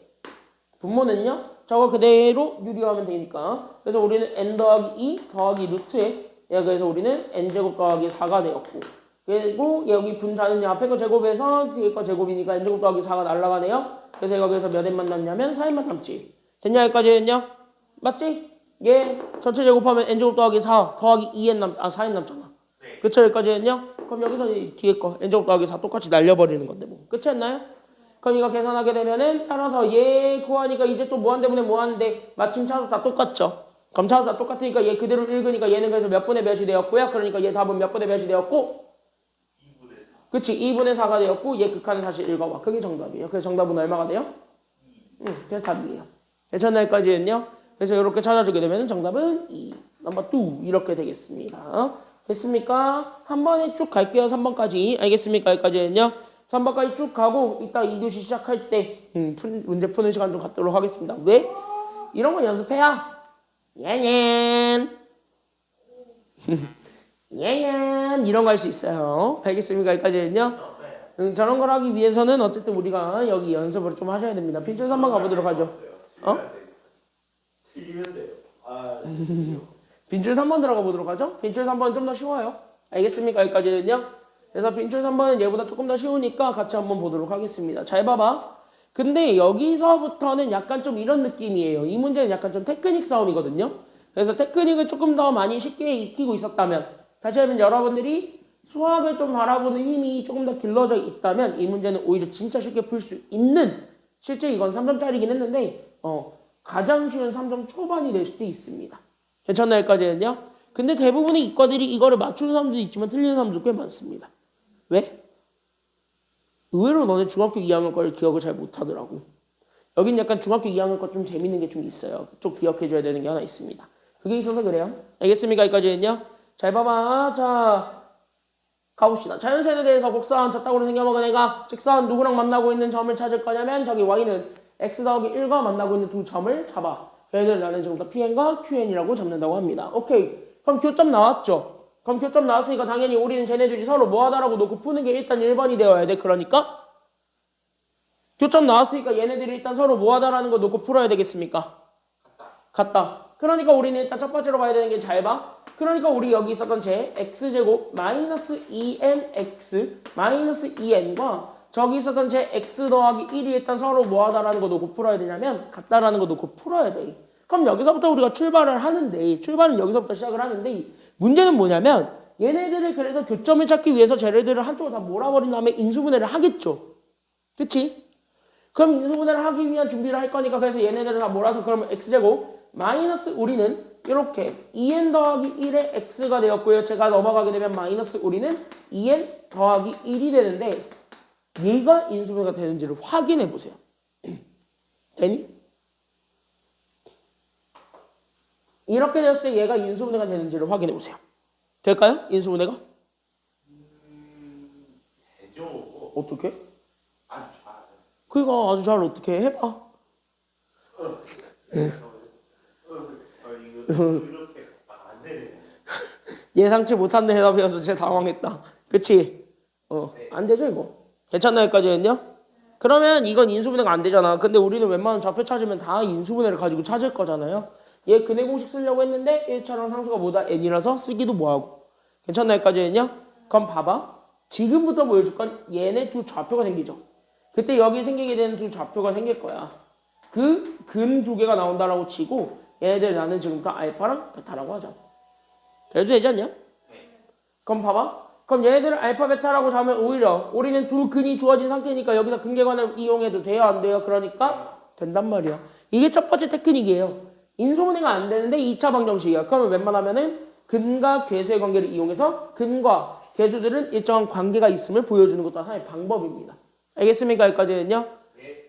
분모는요? 저거 그대로 유리화하면 되니까 그래서 우리는 n 더하기 2 더하기 루트에 그래서 우리는 n제곱 더하기 4가 되었고 그리고 여기 분자는 앞에 거 제곱에서 뒤에 거 제곱이니까 n제곱 더하기 4가 날라가네요. 그래서 여기서 몇 n만 남냐면 4n만 남지. 됐냐 여기까지 했냐? 맞지? 얘 전체 제곱하면 n제곱 더하기 4 더하기 4n 남잖아. 그쵸 여기까지 했냐? 그럼 여기서 뒤에 거 n제곱 더하기 4 똑같이 날려버리는 건데 뭐. 끝이 했나요? 그럼 이거 계산하게 되면은 따라서 얘 구하니까 이제 또 무한대분의 무한대 마침 차수 다 똑같죠. 그럼 차수 다 똑같으니까 얘 그대로 읽으니까 얘는 그래서 몇 분의 몇이 되었고요. 그러니까 얘 답은 몇 분의 몇이 되었고 2분의 4. 그치 2분의 4가 되었고 얘 극한을 다시 읽어봐. 그게 정답이에요. 그래서 정답은 얼마가 돼요? 그래서 답이에요. 괜찮나 여기까지 했냐? 그래서 이렇게 찾아주게 되면 정답은 2. 넘버 2 이렇게 되겠습니다. 됐습니까? 한 번에 쭉 갈게요. 3번까지. 알겠습니까? 여기까지 했냐? 3번까지 쭉 가고 이따 2교시 시작할 때 문제 푸는 시간 좀 갖도록 하겠습니다. 왜? 이런 거 연습해야 예년 예년 이런 거 할 수 있어요. 알겠습니까? 여기까지 했냐? 저런 걸 하기 위해서는 어쨌든 우리가 여기 연습을 좀 하셔야 됩니다. 빈출 3번 가보도록 하죠. 어? 틀리면 돼요. 빈출 3번 들어가 보도록 하죠. 빈출 3번은 좀 더 쉬워요. 알겠습니까? 여기까지는요. 그래서 빈출 3번은 얘보다 조금 더 쉬우니까 같이 한번 보도록 하겠습니다. 잘 봐봐. 근데 여기서부터는 약간 좀 이런 느낌이에요. 이 문제는 약간 좀 테크닉 싸움이거든요. 그래서 테크닉을 조금 더 많이 쉽게 익히고 있었다면 다시 하면 여러분들이 수학을 좀 바라보는 힘이 조금 더 길러져 있다면 이 문제는 오히려 진짜 쉽게 풀 수 있는 실제 이건 3점짜리긴 했는데 가장 쉬운 3점 초반이 될 수도 있습니다. 괜찮나 여기까지는요? 근데 대부분의 이과들이 이거를 맞추는 사람도 있지만 틀리는 사람도 꽤 많습니다. 왜? 의외로 너네 중학교 2학년 걸 기억을 잘 못하더라고. 여긴 약간 중학교 2학년 거 좀 재밌는 게 좀 있어요. 그쪽 기억해줘야 되는 게 하나 있습니다. 그게 있어서 그래요. 알겠습니까? 여기까지는요? 잘 봐봐. 자, 가봅시다. 자연수에 대해서 곡선 졌다고 생겨먹은 애가 직선 누구랑 만나고 있는 점을 찾을 거냐면 저기 y는 x 더하기 1과 만나고 있는 두 점을 잡아. 얘를 나는 정답 pn과 qn이라고 잡는다고 합니다. 오케이. 그럼 교점 나왔죠? 그럼 교점 나왔으니까 당연히 우리는 쟤네들이 서로 뭐하다라고 놓고 푸는 게 일단 1번이 되어야 돼. 그러니까 교점 나왔으니까 얘네들이 일단 서로 뭐하다라는 거 놓고 풀어야 되겠습니까? 같다. 그러니까 우리는 일단 첫 번째로 봐야 되는 게 잘 봐. 그러니까 우리 여기 있었던 제 x제곱 마이너스 2nx 마이너스 2n과 저기 있었던 제 x 더하기 1이 일단 서로 뭐하다라는 거 놓고 풀어야 되냐면 같다라는 거 놓고 풀어야 돼. 그럼 여기서부터 우리가 출발을 하는데 출발은 여기서부터 시작을 하는데 문제는 뭐냐면 얘네들을 그래서 교점을 찾기 위해서 쟤네들을 한쪽으로 다 몰아버린 다음에 인수분해를 하겠죠. 그치? 그럼 인수분해를 하기 위한 준비를 할 거니까 그래서 얘네들을 다 몰아서 그러면 x제곱 마이너스 우리는 이렇게 2n 더하기 1의 x가 되었고요. 제가 넘어가게 되면 마이너스 우리는 2n 더하기 1이 되는데 얘가 인수분해가 되는지를 확인해 보세요. 되니? 이렇게 됐을 때 얘가 인수분해가 되는지를 확인해 보세요. 될까요? 인수분해가? 되죠. 어떻게? 아주 잘. 그니까 아주 잘 어떻게 해봐. 이거 이렇게 안 되네. 예상치 못한 대답이어서 제가 당황했다. 그치? 안 되죠 이거. 괜찮나 여기까지는요? 그러면 이건 인수분해가 안 되잖아. 근데 우리는 웬만한 좌표 찾으면 다 인수분해를 가지고 찾을 거잖아요. 얘 근해 공식 쓰려고 했는데 1차랑 상수가 뭐다? n이라서 쓰기도 뭐하고. 괜찮나 여기까지는요? 그럼 봐봐. 지금부터 보여줄 건 얘네 두 좌표가 생기죠. 그때 여기 생기게 되는 두 좌표가 생길 거야. 그 근 두 개가 나온다라고 치고 얘네들 나는 지금부터 알파랑 베타라고 하자. 그래도 되지 않냐? 그럼 봐봐. 그럼 얘네들을 알파 베타라고 잡으면 오히려 우리는 두 근이 주어진 상태니까 여기서 근계관을 이용해도 돼요? 안 돼요? 그러니까 된단 말이야. 이게 첫 번째 테크닉이에요. 인수분해가 안 되는데 2차 방정식이야. 그러면 웬만하면은 근과 괴수의 관계를 이용해서 근과 괴수들은 일정한 관계가 있음을 보여주는 것도 하나의 방법입니다. 알겠습니까? 여기까지는요?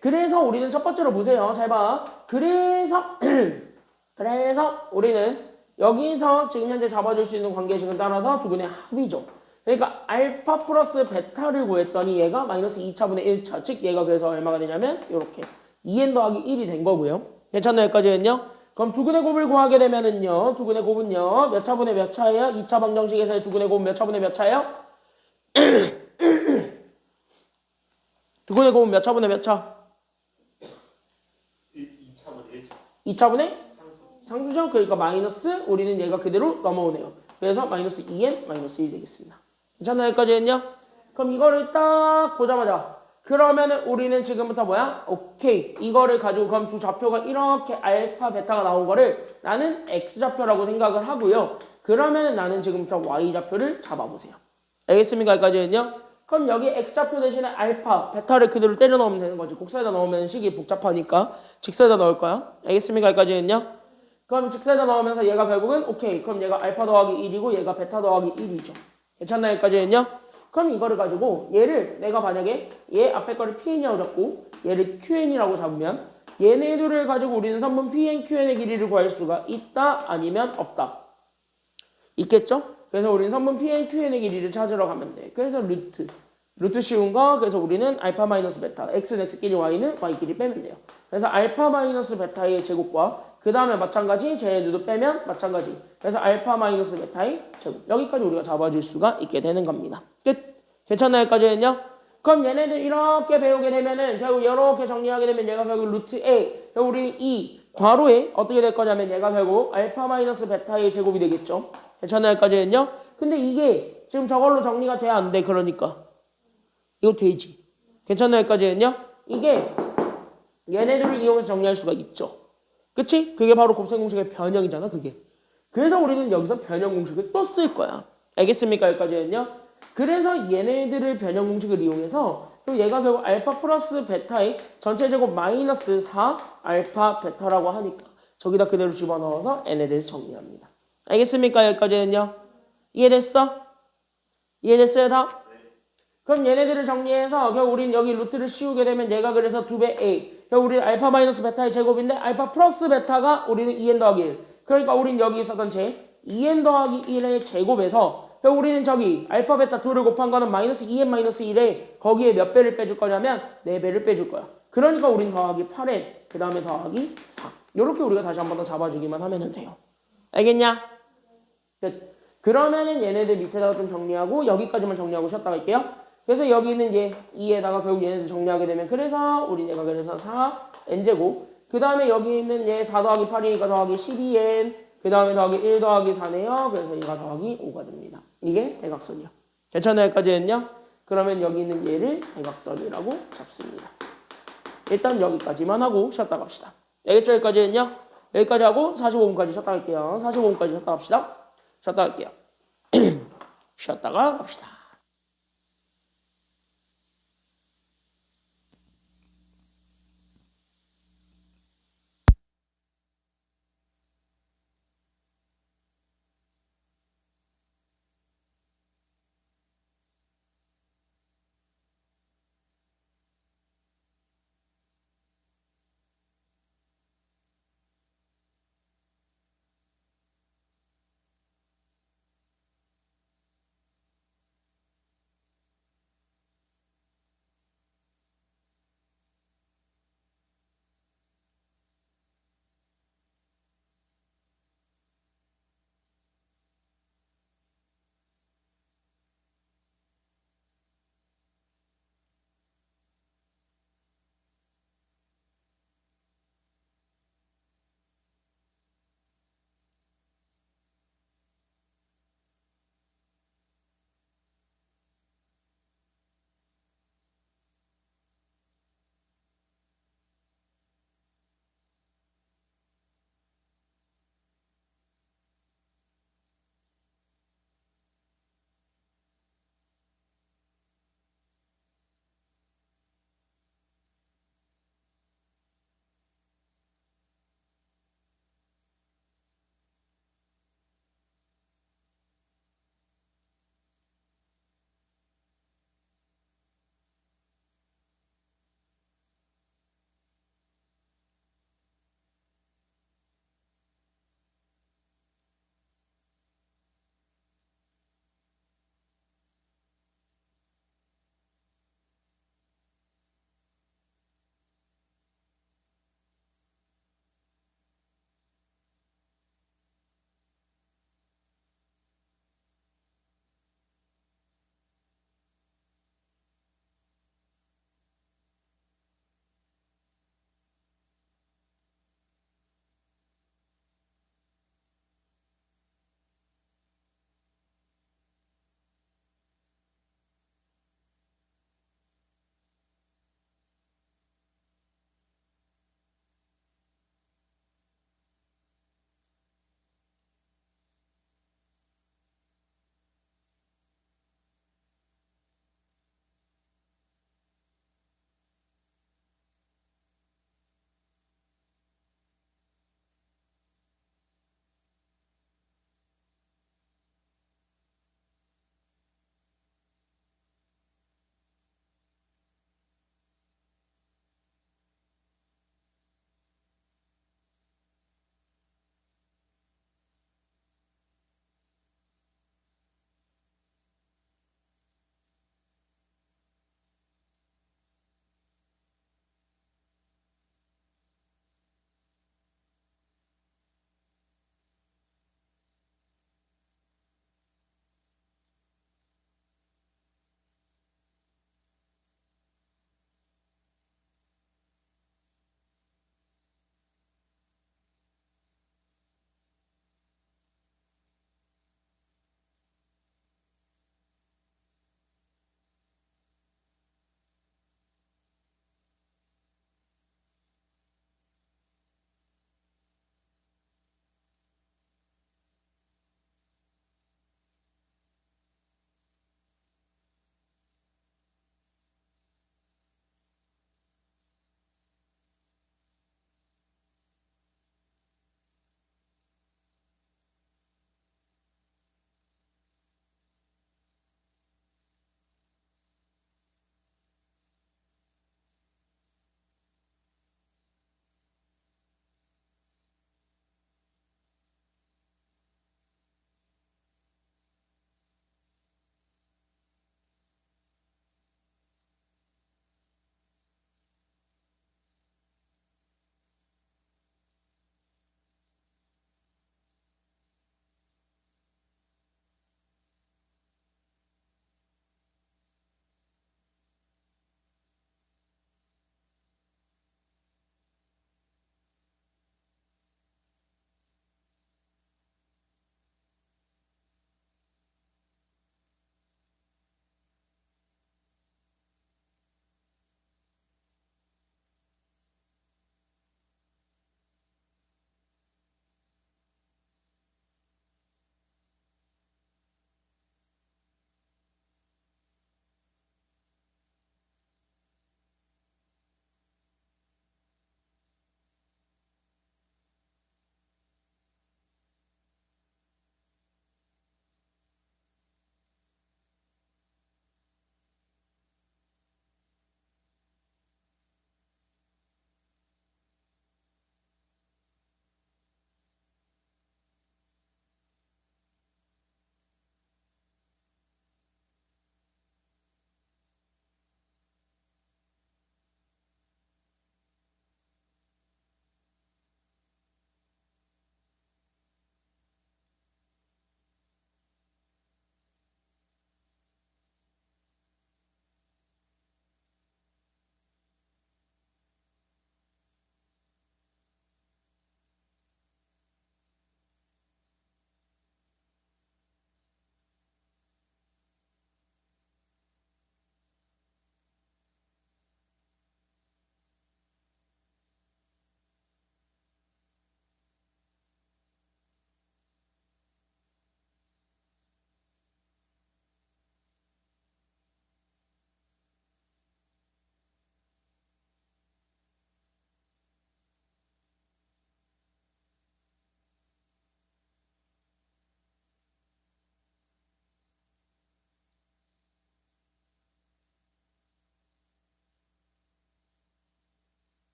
그래서 우리는 첫 번째로 보세요. 잘 봐. 그래서 우리는 여기서 지금 현재 잡아줄 수 있는 관계식은 따라서 두 근의 합이죠. 그러니까 알파 플러스 베타를 구했더니 얘가 마이너스 2차분의 1차. 즉 얘가 그래서 얼마가 되냐면 이렇게 2n 더하기 1이 된 거고요. 괜찮나요? 여기까지는요? 그럼 두 근의 곱을 구하게 되면은요. 두 근의 곱은요. 몇 차분의 몇 차예요? 2차 방정식에서의 두 근의 곱은 몇 차분의 몇 차예요? 두 근의 곱은 몇 차분의 몇 차? 2차분의 1차. 2차분의 상수죠? 그러니까 마이너스 우리는 얘가 그대로 넘어오네요. 그래서 마이너스 2n 마이너스 1 되겠습니다. 괜찮나요? 여기까지 했냐? 그럼 이거를 딱 보자마자 그러면은 우리는 지금부터 뭐야? 오케이. 이거를 가지고 그럼 두 좌표가 이렇게 알파, 베타가 나온 거를 나는 x좌표라고 생각을 하고요. 그러면은 나는 지금부터 y좌표를 잡아보세요. 알겠습니까? 여기까지 했냐? 그럼 여기 x좌표 대신에 알파, 베타를 그대로 때려 넣으면 되는 거지. 곡선에다 넣으면 식이 복잡하니까 직선에다 넣을 거야. 알겠습니까? 여기까지 했냐? 그럼 직선에다 넣으면서 얘가 결국은 오케이. 그럼 얘가 알파 더하기 1이고 얘가 베타 더하기 1이죠. 괜찮나요? 여기까지 했냐? 그럼 이거를 가지고 얘를 내가 만약에 얘 앞에 거를 PN이라고 잡고 얘를 QN이라고 잡으면 얘네들을 가지고 우리는 선분 PN, QN의 길이를 구할 수가 있다 아니면 없다. 있겠죠? 그래서 우리는 선분 PN, QN의 길이를 찾으러 가면 돼. 그래서 루트 쉬운 거. 그래서 우리는 알파 마이너스 베타 x는 x끼리 y는 y끼리 빼면 돼요. 그래서 알파 마이너스 베타의 제곱과 그 다음에 마찬가지 쟤네들도 빼면 마찬가지. 그래서 알파 마이너스 베타의 제곱. 여기까지 우리가 잡아줄 수가 있게 되는 겁니다. 끝. 괜찮나요? 여기까지 했냐? 그럼 얘네들 이렇게 배우게 되면은 결국 이렇게 정리하게 되면 얘가 결국 루트 A. 결국 우리 이 괄호에 어떻게 될 거냐면 얘가 결국 알파 마이너스 베타의 제곱이 되겠죠. 괜찮나요? 여기까지 했냐? 근데 이게 지금 저걸로 정리가 돼야 안 돼. 그러니까 이거 되지. 괜찮나요? 여기까지 했냐? 이게 얘네들을 이용해서 정리할 수가 있죠. 그치? 그게 바로 곱셈 공식의 변형이잖아. 그게. 그래서 우리는 여기서 변형 공식을 또 쓸 거야. 알겠습니까? 여기까지 했냐? 그래서 얘네들을 변형 공식을 이용해서 또 얘가 결국 알파 플러스 베타의 전체 제곱 마이너스 4 알파 베타라고 하니까 저기다 그대로 집어넣어서 n에 대해서 정리합니다. 알겠습니까? 여기까지 했냐? 이해됐어? 이해됐어요 다? 그럼 얘네들을 정리해서 결국 우린 여기 루트를 씌우게 되면 얘가 그래서 2배 A. 결국 우리는 알파 마이너스 베타의 제곱인데 알파 플러스 베타가 우리는 2n 더하기 1. 그러니까 우린 여기 있었던 제 2n 더하기 1의 제곱에서 결국 우리는 저기 알파 베타 2를 곱한 거는 마이너스 2n 마이너스 1에 거기에 몇 배를 빼줄 거냐면 4배를 빼줄 거야. 그러니까 우린 더하기 8n 그 다음에 더하기 4. 요렇게 우리가 다시 한 번 더 잡아주기만 하면 돼요. 알겠냐? 끝. 그러면은 얘네들 밑에다가 좀 정리하고 여기까지만 정리하고 쉬었다 갈게요. 그래서 여기 있는 얘 2에다가 결국 얘네들 정리하게 되면 그래서 우리 얘가 그래서 4n제곱 그 다음에 여기 있는 얘 4 더하기 8이니까 더하기 12n 그 다음에 더하기 1 더하기 4네요. 그래서 얘가 더하기 5가 됩니다. 이게 대각선이요. 괜찮아요? 여기까지 했냐? 그러면 여기 있는 얘를 대각선이라고 잡습니다. 일단 여기까지만 하고 쉬었다 갑시다. 알겠죠? 여기까지 했냐? 여기까지 하고 45분까지 쉬었다 갈게요. 45분까지 쉬었다 갑시다. 쉬었다 갈게요. 쉬었다가 갑시다.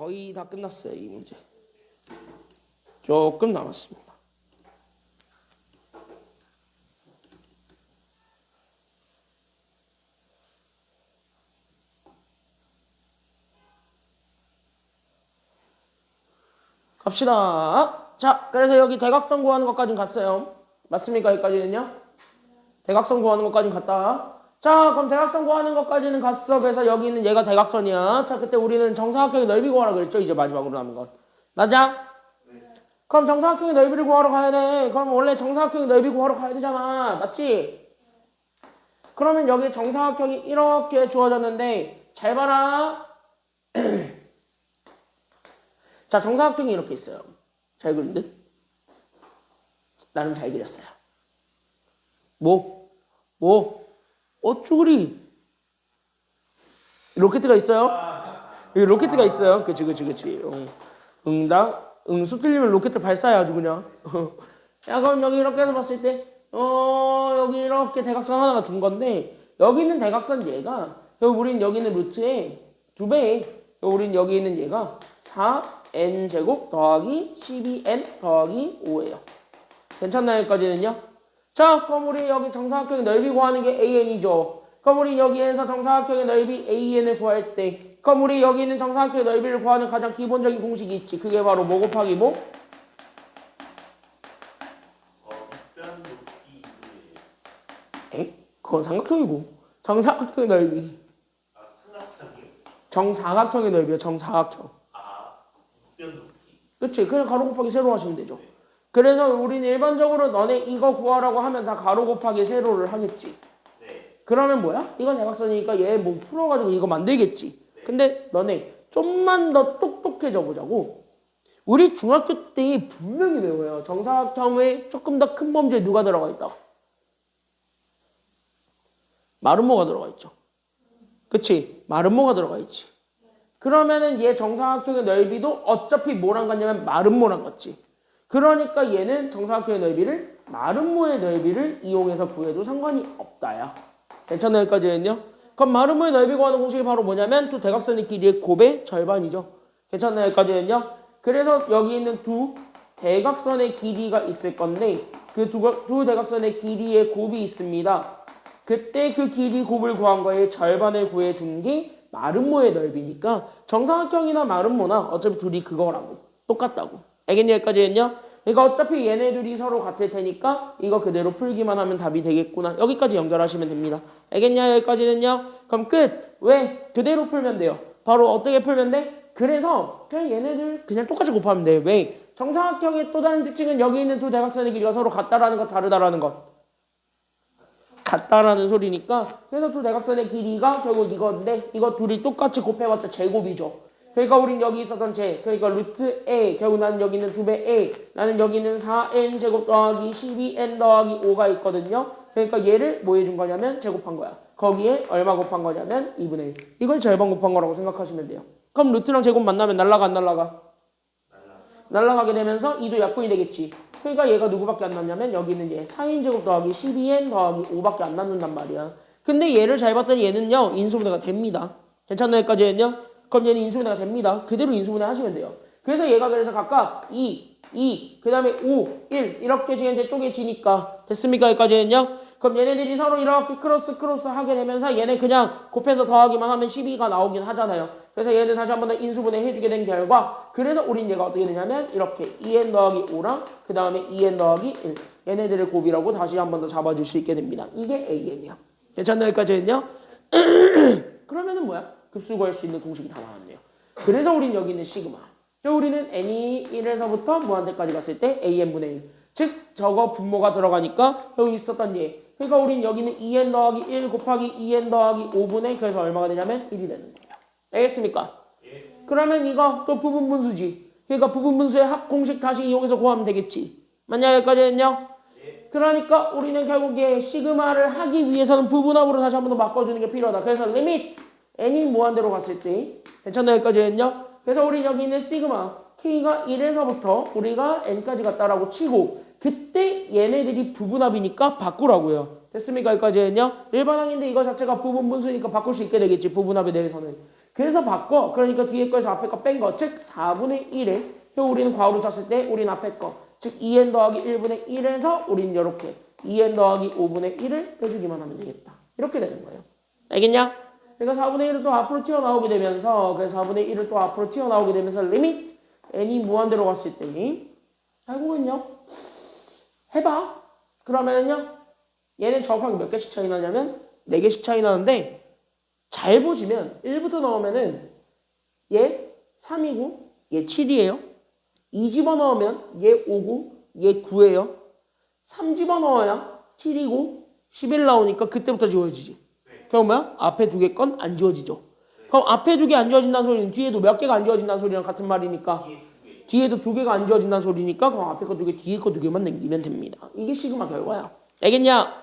거의 다 끝났어요. 이 문제. 조금 남았습니다. 갑시다. 자, 그래서 여기 대각선 구하는 것까지는 갔어요. 맞습니까? 여기까지는요? 대각선 구하는 것까지는 갔다. 자, 그럼 대각선 구하는 것까지는 갔어. 그래서 여기 있는 얘가 대각선이야. 자, 그때 우리는 정사각형의 넓이 구하라 그랬죠? 이제 마지막으로 남은 것. 맞아? 그럼 정사각형의 넓이를 구하러 가야 돼. 그럼 원래 정사각형의 넓이 구하러 가야 되잖아. 맞지? 그러면 여기 정사각형이 이렇게 주어졌는데 잘 봐라. 자, 정사각형이 이렇게 있어요. 잘 그린 듯? 나름 잘 그렸어요. 어쭈구리. 로켓가 있어요? 여기 로켓가 있어요. 그치. 수 틀리면 로켓 발사해 아주 그냥. 야, 그럼 여기 이렇게 해서 봤을 때, 여기 이렇게 대각선 하나가 준 건데, 여기 있는 대각선 얘가, 우린 여기 있는 루트의 2배, 우린 여기 있는 얘가 4n제곱 더하기 12n 더하기 5예요. 괜찮나요? 여기까지는요? 자, 그럼 우리 여기 정사각형의 넓이 구하는 게 an이죠. 그럼 우리 여기에서 정사각형의 넓이 an을 구할 때, 그럼 우리 여기 있는 정사각형의 넓이를 구하는 가장 기본적인 공식이 있지. 그게 바로 뭐 곱하기 뭐? 편 높이 2분의 1. 에? 그건 삼각형이고. 정사각형의 넓이. 아, 삼각형이요? 정사각형의 넓이요. 정사각형. 편 높이. 그치? 그냥 가로 곱하기 세로 하시면 되죠. 그래서 우리는 일반적으로 너네 이거 구하라고 하면 다 가로 곱하기 세로를 하겠지. 네. 그러면 뭐야? 이건 대각선이니까 얘 뭐 풀어가지고 이거 만들겠지. 근데 너네 좀만 더 똑똑해져 보자고. 우리 중학교 때 분명히 외워요. 정사각형에 조금 더 큰 범주에 누가 들어가 있다? 마름모가 들어가 있죠. 그치? 마름모가 들어가 있지. 그러면은 얘 정사각형의 넓이도 어차피 뭐랑 같냐면 마름모랑 같지. 그러니까 얘는 정사각형의 넓이를 마름모의 넓이를 이용해서 구해도 상관이 없다야. 괜찮나요? 여기까지는요? 그럼 마름모의 넓이 구하는 공식이 바로 뭐냐면 또 대각선의 길이의 곱의 절반이죠. 괜찮나요? 여기까지는요? 그래서 여기 있는 두 대각선의 길이가 있을 건데 그 두 대각선의 길이의 곱이 있습니다. 그때 그 길이 곱을 구한 거에 절반을 구해준 게 마름모의 넓이니까 정사각형이나 마름모나 어차피 둘이 그거라고 똑같다고. 알겠니? 여기까지는요? 그러니까 어차피 얘네들이 서로 같을 테니까 이거 그대로 풀기만 하면 답이 되겠구나. 여기까지 연결하시면 됩니다. 알겠냐? 여기까지는요? 그럼 끝! 왜? 그대로 풀면 돼요. 바로 어떻게 풀면 돼? 그래서 그냥 얘네들 그냥 똑같이 곱하면 돼. 왜? 정사각형의 또 다른 특징은 여기 있는 두 대각선의 길이가 서로 같다라는 것, 다르다라는 것. 같다라는 소리니까 그래서 두 대각선의 길이가 결국 이건데 이거 둘이 똑같이 곱해봤자 제곱이죠. 그러니까 우린 여기 있었던 제, 그러니까 루트 a, 결국 나는 여기 있는 2배 a, 나는 여기 있는 4n 제곱 더하기 12n 더하기 5가 있거든요. 그러니까 얘를 뭐 해준 거냐면 제곱한 거야. 거기에 얼마 곱한 거냐면 2분의 1. 이걸 절반 곱한 거라고 생각하시면 돼요. 그럼 루트랑 제곱 만나면 날라가 안 날라가? 날라가게 되면서 2도 약분이 되겠지. 그러니까 얘가 누구밖에 안 남냐면 여기 있는 얘 4n 제곱 더하기 12n 더하기 5밖에 안 남는단 말이야. 근데 얘를 잘 봤더니 얘는요 인수분해가 됩니다. 괜찮나요? 여기까지는요? 그럼 얘는 인수분해가 됩니다. 그대로 인수분해 하시면 돼요. 그래서 얘가 그래서 각각 2, 그 다음에 5, 1 이렇게 이제 쪼개지니까 됐습니까? 여기까지는요? 그럼 얘네들이 서로 이렇게 크로스 하게 되면서 얘네 그냥 곱해서 더하기만 하면 12가 나오긴 하잖아요. 그래서 얘네들 다시 한 번 더 인수분해 해주게 된 결과 그래서 우린 얘가 어떻게 되냐면 이렇게 2n 더하기 5랑 그 다음에 2n 더하기 1 얘네들을 곱이라고 다시 한 번 더 잡아줄 수 있게 됩니다. 이게 an이야. 괜찮나요? 여기까지는요? 그러면은 뭐야? 급수 구할 수 있는 공식이 다 나왔네요. 그래서 우린 여기 있는 시그마. 우리는 n이 1에서부터 무한대까지 갔을 때 an분의 1. 즉 저거 분모가 들어가니까 여기 있었던 얘. 그러니까 우린 여기는 2n 더하기 1 곱하기 2n 더하기 5분의 그래서 얼마가 되냐면 1이 되는 거예요. 알겠습니까? 예. 그러면 이거 또 부분분수지. 그러니까 부분분수의 합공식 다시 이용해서 구하면 되겠지. 맞냐? 여기까지는요? 예. 그러니까 우리는 결국 얘 시그마를 하기 위해서는 부분합으로 다시 한 번 더 바꿔주는 게 필요하다. 그래서 리밋 n이 무한대로 갔을 때 괜찮나요? 여기까지는요? 그래서 우리 여기 있는 시그마 k가 1에서부터 우리가 n까지 갔다라고 치고 그때 얘네들이 부분합이니까 바꾸라고요. 됐습니까? 여기까지는요? 일반항인데 이거 자체가 부분분수니까 바꿀 수 있게 되겠지. 부분합에 대해서는. 그래서 바꿔. 그러니까 뒤에 거에서 앞에 거 뺀 거. 즉 4분의 1에 우리는 괄호로 쳤을 때 우린 앞에 거. 즉 2n 더하기 1분의 1에서 우린 이렇게 2n 더하기 5분의 1을 빼주기만 하면 되겠다. 이렇게 되는 거예요. 알겠냐? 그러니까 4분의 1을 또 앞으로 튀어나오게 되면서 그래서 4분의 1을 또 앞으로 튀어나오게 되면서 리밋 n이 무한대로 갔을 때니 결국은요. 해봐. 그러면은요. 얘는 정확하게 몇 개씩 차이 나냐면 4개씩 차이 나는데 잘 보시면 1부터 넣으면은 얘 3이고 얘 7이에요. 2 집어넣으면 얘 5고 얘 9예요. 3 집어넣어야 7이고 11 나오니까 그때부터 지워지지. 그럼 뭐야? 앞에 2개 건 안 지워지죠. 그럼 앞에 2개 안 지워진다는 소리는 뒤에도 몇 개가 안 지워진다는 소리랑 같은 말이니까 뒤에도 2개가 안 지워진다는 소리니까 그럼 앞에 거 2개, 뒤에 거 2개만 남기면 됩니다. 이게 시그마 결과야. 알겠냐?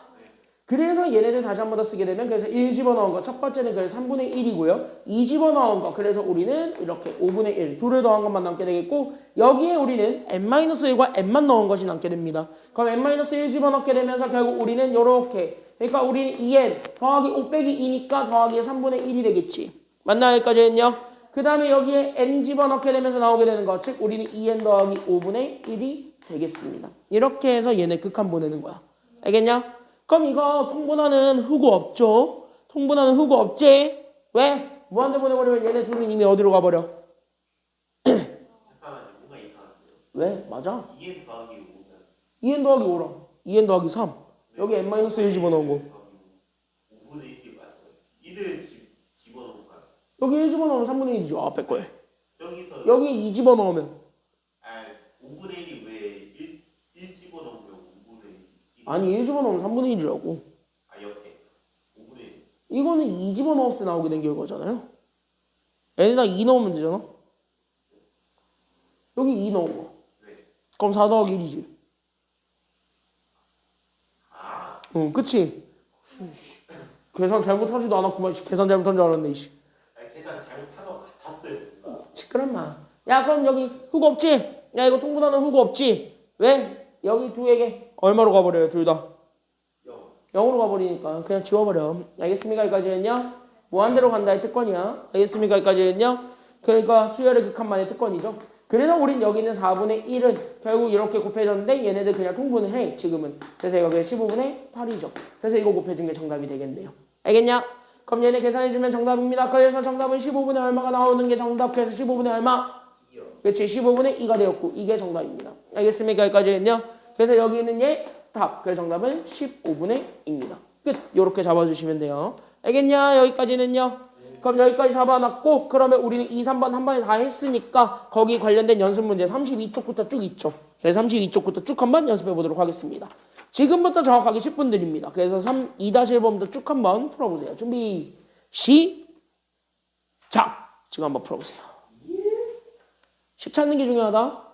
그래서 얘네들 다시 한 번 더 쓰게 되면 그래서 1 집어넣은 거 첫 번째는 그래서 3분의 1이고요. 2 집어넣은 거 그래서 우리는 이렇게 5분의 1 둘을 더한 것만 남게 되겠고 여기에 우리는 n-1과 n만 넣은 것이 남게 됩니다. 그럼 n-1 집어넣게 되면서 결국 우리는 이렇게 그러니까 우리는 2n 더하기 5 빼기 2니까 더하기 3분의 1이 되겠지. 맞나요? 여기까지 했냐? 그 다음에 여기에 n 집어넣게 되면서 나오게 되는 거 즉 우리는 2n 더하기 5분의 1이 되겠습니다. 이렇게 해서 얘네 극한 보내는 거야. 알겠냐? 그럼 이거 통분하는 흡구 없죠? 통분하는 흡구 없지? 왜? 무한대 보내버리면 얘네 둘은 이미 어디로 가버려? 잠깐만요. 뭔가 이상한데요. 왜? 맞아. 2n 더하기 5는 2n 더하기 5랑 2n 더하기 3 여기 n-1 집어넣은 거 5분의 1이 맞아요. 1을 집어넣을까요? 여기 1 집어넣으면 3분의 1이죠 앞에 거에 여기서 여기에 2 집어넣으면 5분의 1이 왜 1 집어넣으면 5분의 1? 아니 1 집어넣으면 3분의 1이라고 옆에 5분의 1. 이거는 2 집어넣었을 때 나오게 된 결과잖아요 n에다 2 넣으면 되잖아 여기 2 넣은 거 네. 그럼 4 더하기 1이지 응 그치? 계산 잘못하지도 않았구만 계산 잘못한 줄 알았네 이씨 계산 잘못한 것 같았어요. 시끄럽 마. 야 그럼 여기 흡 없지? 야 이거 통분하는 흡 없지? 왜? 여기 2에게 얼마로 가버려요 둘 다? 0으로 가버리니까 그냥 지워버려. 알겠습니까? 여기까지 했냐? 무한대로 간다의 특권이야. 알겠습니까? 여기까지 했냐? 그러니까 수열의 극한만의 특권이죠. 그래서 우린 여기 있는 4분의 1은 결국 이렇게 곱해졌는데 얘네들 그냥 통분을 해 지금은. 그래서 여기 15분의 8이죠. 그래서 이거 곱해준 게 정답이 되겠네요. 알겠냐? 그럼 얘네 계산해주면 정답입니다. 그래서 정답은 15분의 얼마가 나오는 게 정답. 그래서 15분의 얼마? 2요. 그렇지. 15분의 2가 되었고 이게 정답입니다. 알겠습니까? 여기까지 했냐? 그래서 여기 있는 얘 답. 그래서 정답은 15분의 2입니다. 끝. 요렇게 잡아주시면 돼요. 알겠냐? 여기까지는요. 그럼 여기까지 잡아놨고 그러면 우리는 2, 3번 한 번에 다 했으니까 거기 관련된 연습 문제 32쪽부터 쭉 있죠. 그래서 32쪽부터 쭉 한번 연습해 보도록 하겠습니다. 지금부터 정확하게 10분 드립니다. 그래서 2-1번부터 쭉 한번 풀어보세요. 준비 시작! 지금 한번 풀어보세요. 식 찾는 게 중요하다.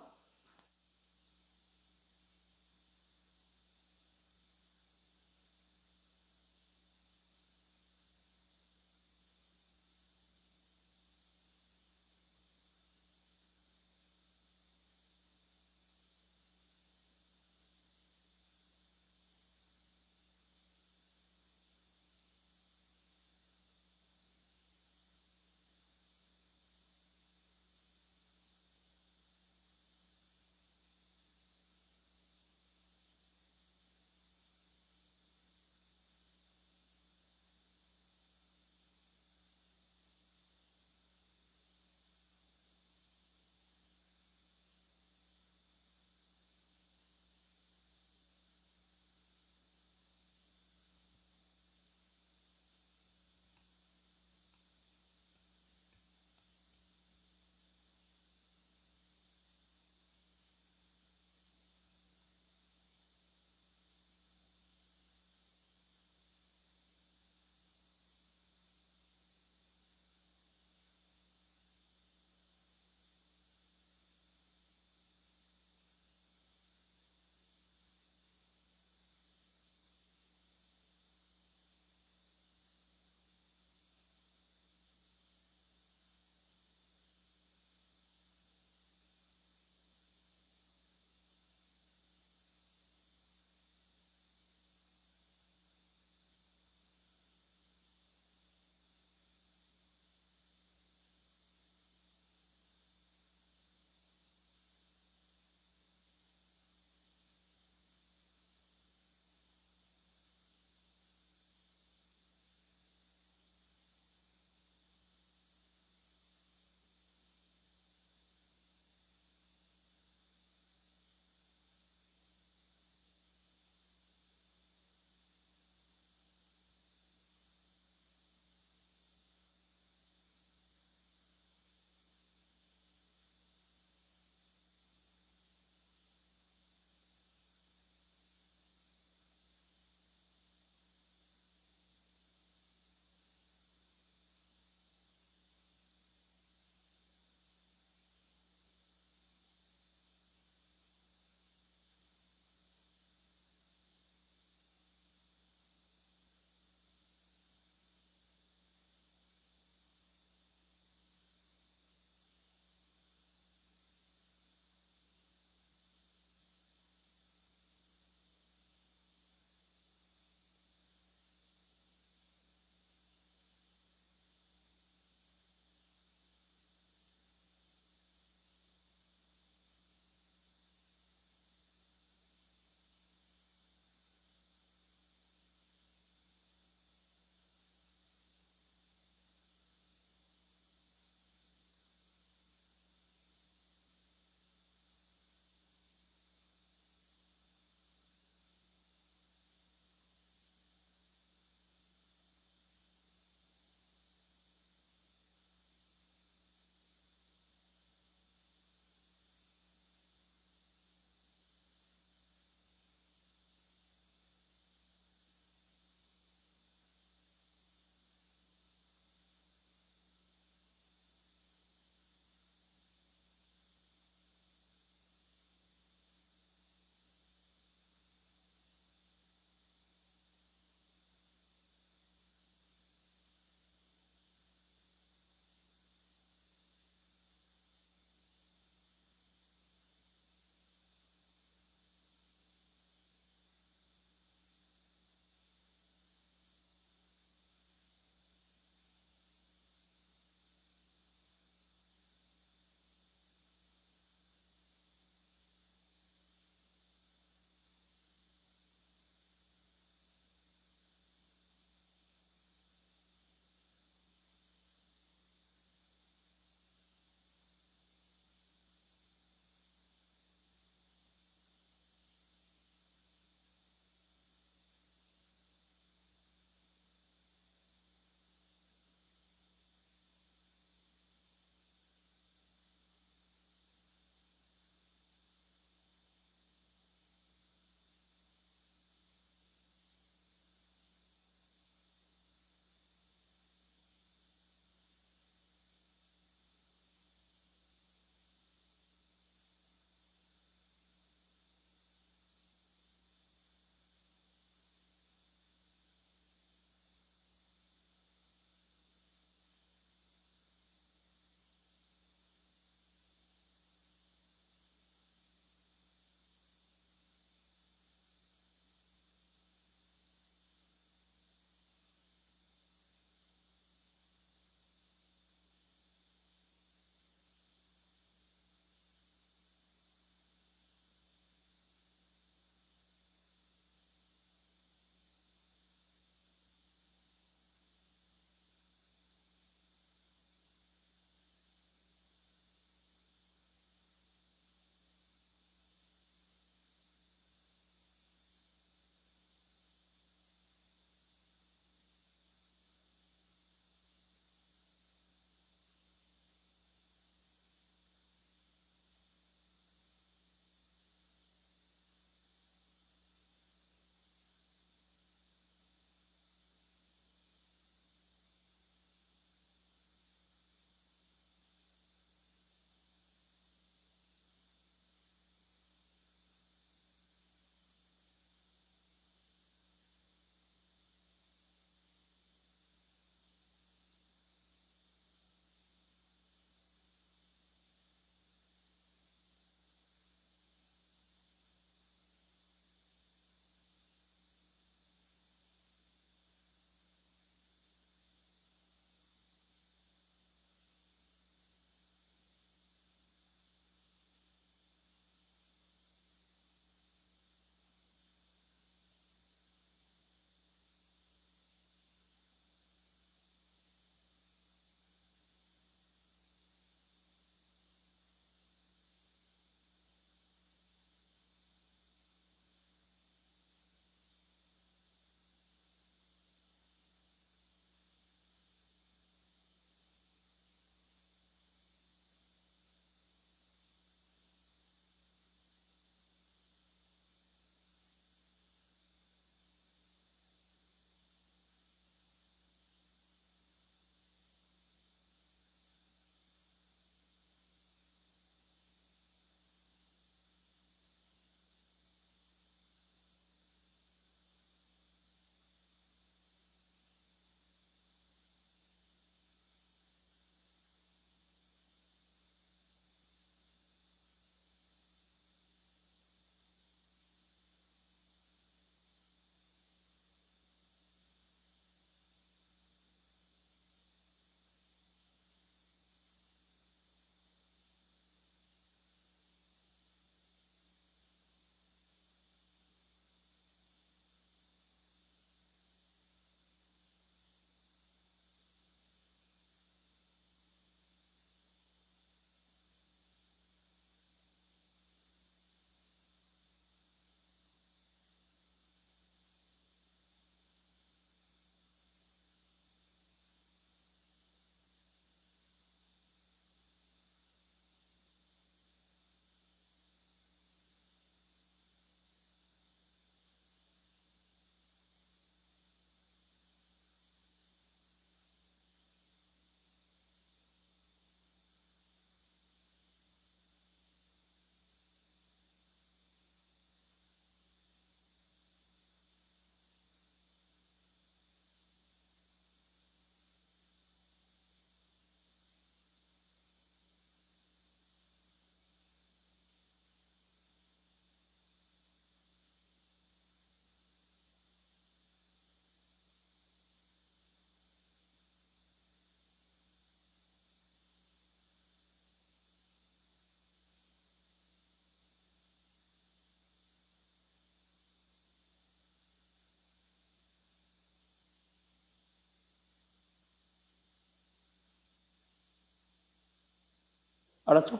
알았죠?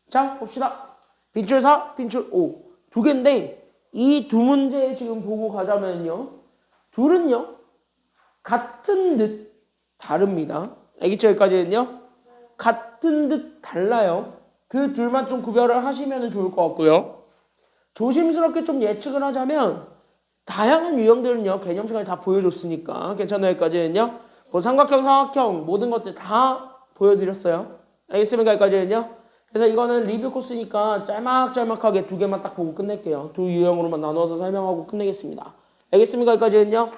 자, 봅시다. 빈출 4, 빈출 5. 두 개인데 이 두 문제 지금 보고 가자면요. 둘은요. 같은 듯 다릅니다. 알겠죠? 여기까지는요. 같은 듯 달라요. 그 둘만 좀 구별을 하시면 좋을 것 같고요. 조심스럽게 좀 예측을 하자면 다양한 유형들은요. 개념 시간에 다 보여줬으니까 괜찮아요. 여기까지는요. 뭐 삼각형, 사각형 모든 것들 다 보여드렸어요. 알겠습니까? 여기까지는요. 그래서 이거는 리뷰 코스니까 짤막짤막하게 두 개만 딱 보고 끝낼게요. 두 유형으로만 나눠서 설명하고 끝내겠습니다. 알겠습니까? 여기까지는요.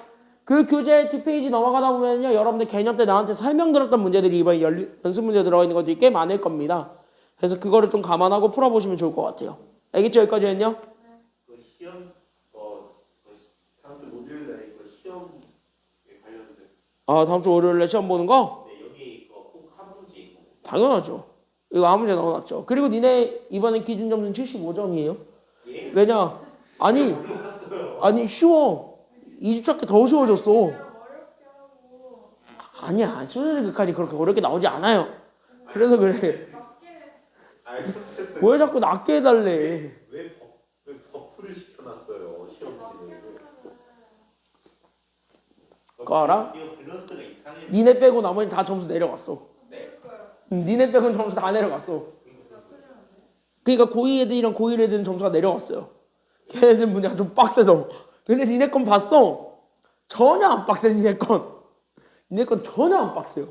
그 교재 뒷페이지 넘어가다 보면요. 여러분들 개념 때 나한테 설명드렸던 문제들이 이번에 연습 문제 들어가 있는 것들이 꽤 많을 겁니다. 그래서 그거를 좀 감안하고 풀어보시면 좋을 것 같아요. 알겠죠? 여기까지는요. 그 시험 다음 주 목요일에 그 시험에 관련된 아, 다음 주 월요일에 시험 보는 거? 네, 여기 꼭한 문제 있고 당연하죠. 이거 아무 문제 넣어놨죠. 그리고 니네 이번에 기준 점수는 75점이에요. 예? 왜냐? 아니 쉬워. 2주차께 더 쉬워졌어. 아니야. 수능까지 그렇게 어렵게 나오지 않아요. 그래서 그래. 왜 자꾸 낮게 해달래. 왜 버프를 시켜놨어요 시험지를. 그거 알아? 이거 밸런스가 이상해. 니네 빼고 나머지 다 점수 내려갔어. 네? 니네 빼고는 점수 다 내려갔어. 그러니까 고2 애들이랑 고1 애들은 점수가 내려갔어요. 걔네들 문제가 좀 빡세서. 근데 니네 건 봤어? 전혀 안 빡세. 니네 건 전혀 안 빡세요.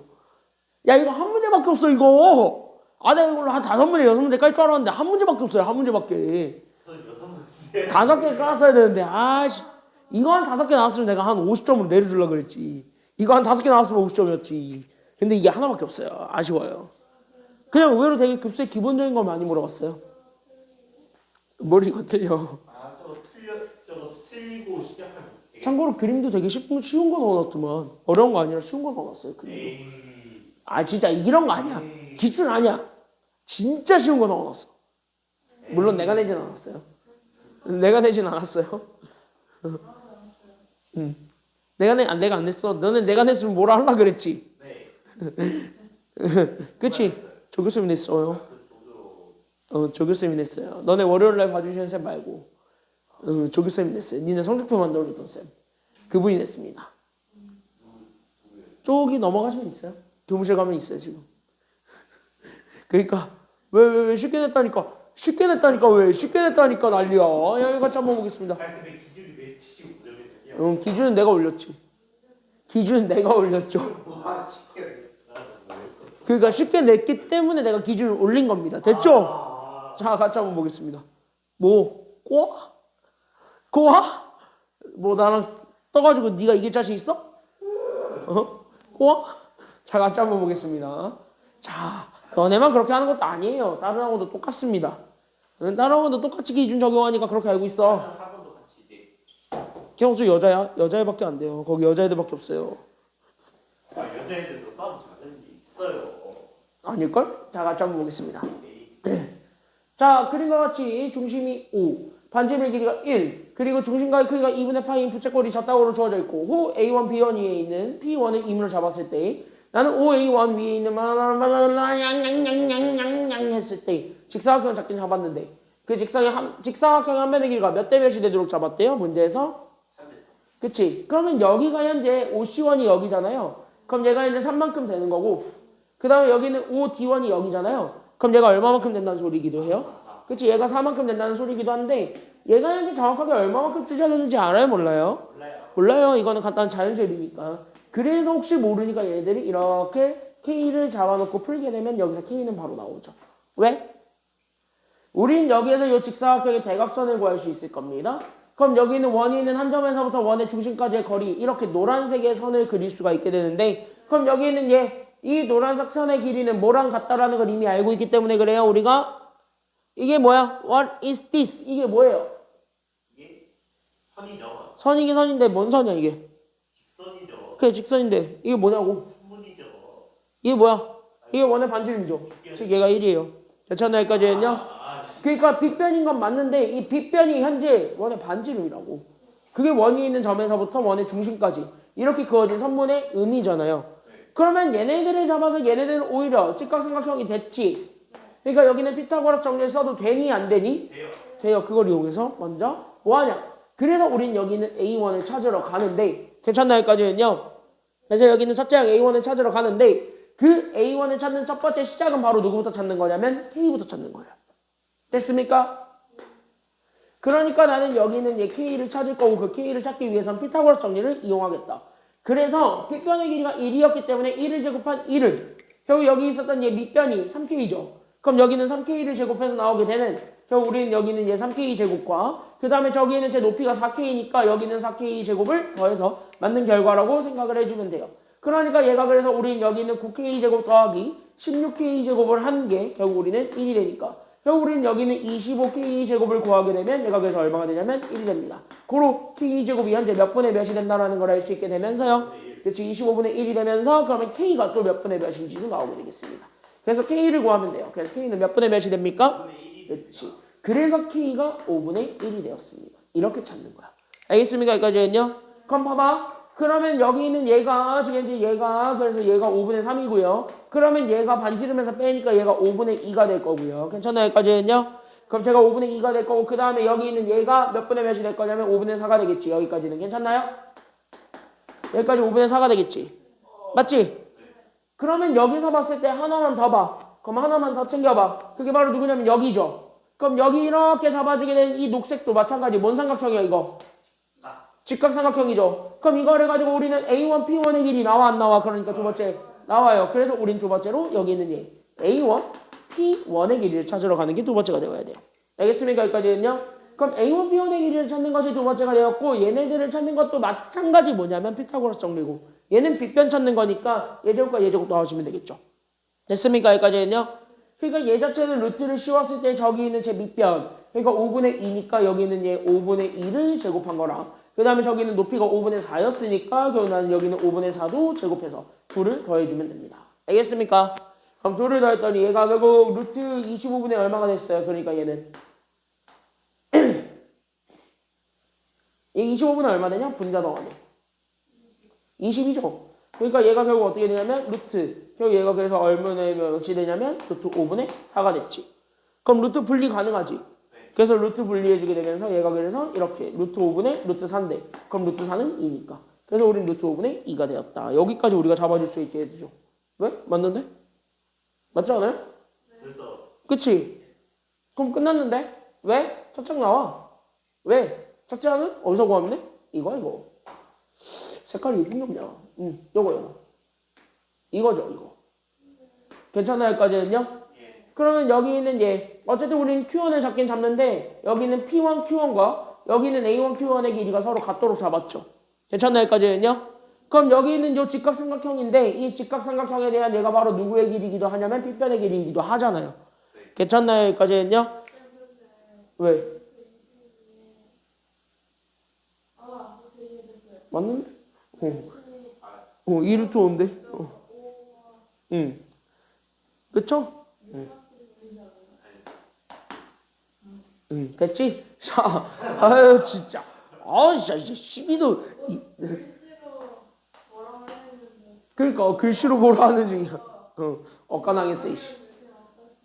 야, 이거 한 문제밖에 없어. 이거 내가 이걸로 한 5문제 6문제 깔 줄 알았는데 한 문제밖에 없어요. 한 문제밖에. 6문제 5개 깔았어야 되는데 아씨, 이거 한 5개 나왔으면 내가 한 50점으로 내려주려고 그랬지. 이거 한 5개 나왔으면 50점이었지. 근데 이게 하나밖에 없어요. 아쉬워요. 그냥 의외로 되게 급수의 기본적인 걸 많이 물어봤어요. 뭘 이거 틀려. 저거 틀리고 시작하면 참고로 그림도 되게 쉬운 거 넣어놨더만. 어려운 거 아니라 쉬운 거 넣어놨어요. 그림도. 에이. 아, 진짜 이런 거 아니야. 기준 아니야. 진짜 쉬운 거 넣어놨어. 물론 내가 내진 않았어요. 내가 안 냈어. 너는 내가 냈으면 뭐라 하려고 그랬지. 네. 그치? 조 교수님이 냈어요. 조 교수님이 냈어요. 너네 월요일날 봐주시는 쌤 말고 조 교수님이 냈어요. 니네 성적표 만들어줬던 쌤. 그분이 냈습니다. 저기 넘어가시면 있어요. 교무실 가면 있어요 지금. 그러니까 왜 쉽게 냈다니까. 쉽게 냈다니까 난리야. 여기 같이 한번 보겠습니다. 아니 근데 기준이 왜 75점이냐? 기준은 내가 올렸지. 와 쉽게. 그러니까 쉽게 냈기 때문에 내가 기준을 올린 겁니다. 됐죠? 자, 같이 한번 보겠습니다. 꼬아? 뭐 나랑 떠가지고 네가 이길 자신 있어? 꼬아? 자, 같이 한번 보겠습니다. 자, 너네만 그렇게 하는 것도 아니에요. 다른 학원도 똑같습니다. 다른 학원도 똑같이 기준 적용하니까 그렇게 알고 있어. 학원도 같이 이제. 걔 어째 여자야? 여자애밖에 안 돼요. 거기 여자애들밖에 없어요. 여자애들도 싸움 잘하는 게 있어요. 아닐걸? 자, 같이 한번 보겠습니다. 자, 그림과 같이 중심이 5, 반지름의 길이가 1, 그리고 중심과의 크기가 2분의 파이인 부채꼴이 젖다구로 주어져 있고 후 A1, B1 위에 있는 P1을 임으로 잡았을 때 나는 OA1 위에 있는 했을 때 직사각형을 잡긴 잡았는데 그 직사각형의 한 변의 길이가 몇 대 몇이 되도록 잡았대요? 문제에서? 그치? 그러면 여기가 현재 OC1이 여기잖아요. 그럼 얘가 이제 3만큼 되는 거고 그 다음에 여기는 OD1이 여기잖아요. 그럼 얘가 얼마만큼 된다는 소리기도 해요? 그치? 얘가 4만큼 된다는 소리기도 한데 얘가 현재 정확하게 얼마만큼 추정되는지 알아요? 몰라요? 몰라요. 이거는 간단한 자연수열이니까. 그래서 혹시 모르니까 얘들이 이렇게 K를 잡아놓고 풀게 되면 여기서 K는 바로 나오죠. 왜? 우린 여기에서 이 직사각형의 대각선을 구할 수 있을 겁니다. 그럼 여기는 원이 있는 한 점에서부터 원의 중심까지의 거리 이렇게 노란색의 선을 그릴 수가 있게 되는데 그럼 여기 있는 이 노란색 선의 길이는 뭐랑 같다라는 걸 이미 알고 있기 때문에 그래요. 우리가 이게 뭐야? What is this? 이게 뭐예요? 이게 선이죠. 선이긴 선인데 뭔 선이야 이게? 직선이죠. 그래 직선인데 이게 뭐냐고? 선문이죠. 이게 뭐야? 이게 원의 반지름이죠. 즉 얘가 1이에요. 괜찮나요? 여기까지 했냐? 그러니까 빗변인 건 맞는데 이 빗변이 현재 원의 반지름이라고. 그게 원이 있는 점에서부터 원의 중심까지 이렇게 그어진 선문의 의미잖아요. 그러면 얘네들을 잡아서 얘네들은 오히려 직각삼각형이 됐지. 그러니까 여기는 피타고라스 정리를 써도 되니 안 되니? 돼요. 돼요. 그걸 이용해서 먼저 뭐하냐? 그래서 우린 여기는 A1을 찾으러 가는데 괜찮나요? 여기까지는요. 그래서 여기는 첫째 항 A1을 찾으러 가는데 그 A1을 찾는 첫 번째 시작은 바로 누구부터 찾는 거냐면 K부터 찾는 거예요. 됐습니까? 그러니까 나는 여기는 얘 K를 찾을 거고 그 K를 찾기 위해서는 피타고라스 정리를 이용하겠다. 그래서 빗변의 길이가 1이었기 때문에 1을 제곱한 1을 결국 여기 있었던 얘 밑변이 3K죠. 그럼 여기는 3K를 제곱해서 나오게 되는 결국 우리는 여기는 얘 3K 제곱과 그 다음에 저기에는 제 높이가 4K니까 여기는 4K 제곱을 더해서 만든 결과라고 생각을 해주면 돼요. 그러니까 얘가 그래서 우리는 여기는 9K 제곱 더하기 16K 제곱을 한 게 결국 우리는 1이 되니까 결국 우리는 여기는 25K 제곱을 구하게 되면 얘가 그래서 얼마가 되냐면 1이 됩니다. 고로 K 제곱이 현재 몇 분의 몇이 된다라는 걸 알 수 있게 되면서요. 그렇지 25분의 1이 되면서 그러면 K가 또 몇 분의 몇인지도 나오게 되겠습니다. 그래서 K를 구하면 돼요. 그래서 K는 몇 분의 몇이 됩니까? 그렇지. 그래서 K가 5분의 1이 되었습니다. 이렇게 찾는 거야. 알겠습니까? 여기까지는요. 그럼 봐봐. 그러면 여기 있는 얘가 지금 이제 얘가 그래서 얘가 5분의 3이고요. 그러면 얘가 반지름에서 빼니까 얘가 5분의 2가 될 거고요. 괜찮아요? 여기까지는요. 그럼 제가 5분의 2가 될 거고 그 다음에 여기 있는 얘가 몇 분의 몇이 될 거냐면 5분의 4가 되겠지. 여기까지는 괜찮나요? 여기까지 5분의 4가 되겠지. 맞지? 그러면 여기서 봤을 때 하나만 더 봐. 그럼 하나만 더 챙겨봐. 그게 바로 누구냐면 여기죠. 그럼 여기 이렇게 잡아주게 된 이 녹색도 마찬가지. 뭔 삼각형이야 이거? 직각삼각형이죠. 그럼 이거를 가지고 우리는 A1, P1의 길이 나와 안 나와? 그러니까 두 번째 나와요. 그래서 우린 두 번째로 여기 있는 얘 A1, P1의 길이를 찾으러 가는 게 두 번째가 되어야 돼요. 알겠습니까? 여기까지는요. 그럼 A1, P1의 길이를 찾는 것이 두 번째가 되었고 얘네들을 찾는 것도 마찬가지 뭐냐면 피타고라스 정리고 얘는 빗변 찾는 거니까 예제곱과 예제곱 더하시면 되겠죠. 됐습니까? 여기까지는요. 그러니까 얘 자체는 루트를 씌웠을 때 저기 있는 제 밑변 그러니까 5분의 2니까 여기 있는 얘 5분의 2를 제곱한 거랑 그 다음에 저기는 높이가 5분의 4였으니까 결국 나는 여기는 5분의 4도 제곱해서 2를 더해주면 됩니다. 알겠습니까? 그럼 2를 더했더니 얘가 결국 루트 25분의 얼마가 됐어요? 그러니까 얘는 얘 25분의 얼마 되냐? 분자 더하면 22죠. 그러니까 얘가 결국 어떻게 되냐면 루트 결국 얘가 그래서 얼마나 몇이 되냐면 루트 5분의 4가 됐지. 그럼 루트 분리 가능하지. 그래서 루트 분리해주게 되면서 얘가 그래서 이렇게 루트 5분의 루트 4인데 그럼 루트 4는 2니까 그래서 우린 루트 5분의 2가 되었다. 여기까지 우리가 잡아줄 수 있게 해주죠. 왜? 맞는데? 맞지 않아요? 그래서 그치? 그럼 끝났는데? 왜? 첫장 나와. 왜? 첫장은 어디서 구하면 돼? 이거 색깔이 예쁜 게 없냐. 요거 이거죠 이거. 괜찮아요? 여기까지는요? 그러면 여기 있는 얘 어쨌든 우리는 Q1을 잡긴 잡는데 여기는 P1 Q1과 여기는 A1 Q1의 길이가 서로 같도록 잡았죠. 괜찮나요? 여기까지는요? 그럼 여기 있는 요 직각삼각형인데 이 직각삼각형에 대한 얘가 바로 누구의 길이기도 하냐면 빗변의 길이기도 하잖아요. 괜찮나요? 여기까지는요? 왜? 맞는데? 이 루트 5인데? 그쵸? 됐지? 자, 아유 진짜 진짜 이제 시비도 그러니까 글씨로 뭐라 하는 중이야. 엇가당했어 이씨.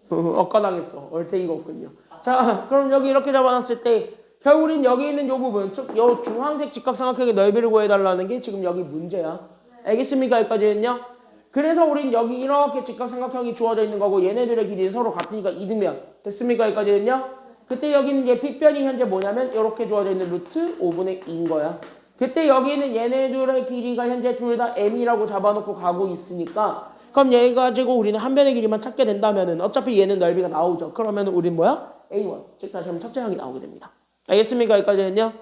엇가당했어. 얼탱이가 없군요. 자, 그럼 여기 이렇게 잡아놨을 때 결국 우린 여기 있는 요 부분 즉 요 주황색 직각삼각형의 넓이를 구해달라는 게 지금 여기 문제야. 알겠습니까? 여기까지는요. 그래서 우린 여기 이렇게 직각삼각형이 주어져 있는 거고 얘네들의 길이는 서로 같으니까 이등변. 됐습니까? 여기까지는요. 그때 여기는 얘 빗변이 현재 뭐냐면 이렇게 주어져 있는 루트 5분의 2인 거야. 그때 여기는 얘네들의 길이가 현재 둘 다 m이라고 잡아놓고 가고 있으니까 그럼 얘 가지고 우리는 한 변의 길이만 찾게 된다면은 어차피 얘는 넓이가 나오죠. 그러면 우린 뭐야? A1. 즉 다시 한번 첫째 항이 나오게 됩니다. 알겠습니까? 여기까지는요.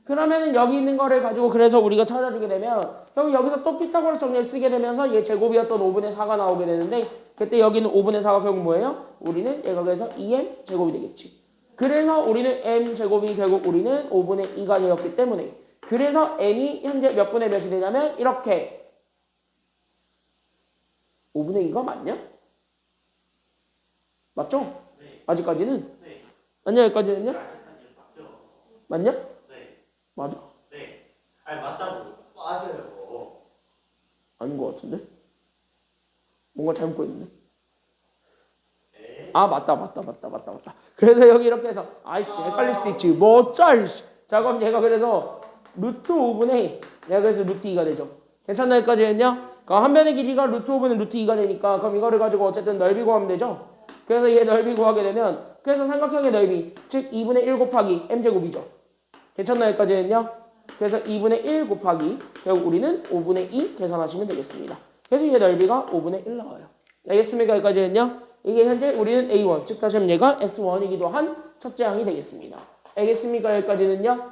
그러면은 여기 있는 거를 가지고 그래서 우리가 찾아주게 되면 그럼 여기서 또 피타고라스 정리를 쓰게 되면서 얘 제곱이었던 5분의 4가 나오게 되는데 그때 여기는 5분의 4가 결국 뭐예요? 우리는 얘가 그래서 2m 제곱이 되겠지. 그래서 우리는 m 제곱이 결국 우리는 5분의 2가 되었기 때문에 그래서 m이 현재 몇 분의 몇이 되냐면 이렇게 5분의 2가 맞냐? 맞죠? 네. 아직까지는? 네. 맞냐? 여기까지는요? 아직까지는 맞죠? 맞냐? 네. 맞아? 네. 아니 맞다고. 맞아요. 아닌 것 같은데? 뭔가 잘못 보였는데? 네. 아 맞다. 그래서 여기 이렇게 해서 아이씨 헷갈릴 수도 있지. 뭐 어쩔. 자 그럼 얘가 그래서 루트 5분의 얘가 그래서 루트 2가 되죠. 괜찮나 여기까지 했냐? 그럼 한 변의 길이가 루트 5분의 루트 2가 되니까 그럼 이거를 가지고 어쨌든 넓이 구하면 되죠. 그래서 얘 넓이 구하게 되면 그래서 삼각형의 넓이 즉 2분의 1 곱하기 m제곱이죠. 괜찮나 여기까지 했냐? 그래서 2분의 1 곱하기 결국 우리는 5분의 2 계산하시면 되겠습니다. 그래서 얘 넓이가 5분의 1 나와요. 알겠습니까? 여기까지 했냐? 이게 현재 우리는 A1 즉 다시 한번 얘가 S1이기도 한 첫째 항이 되겠습니다. 알겠습니까? 여기까지는요.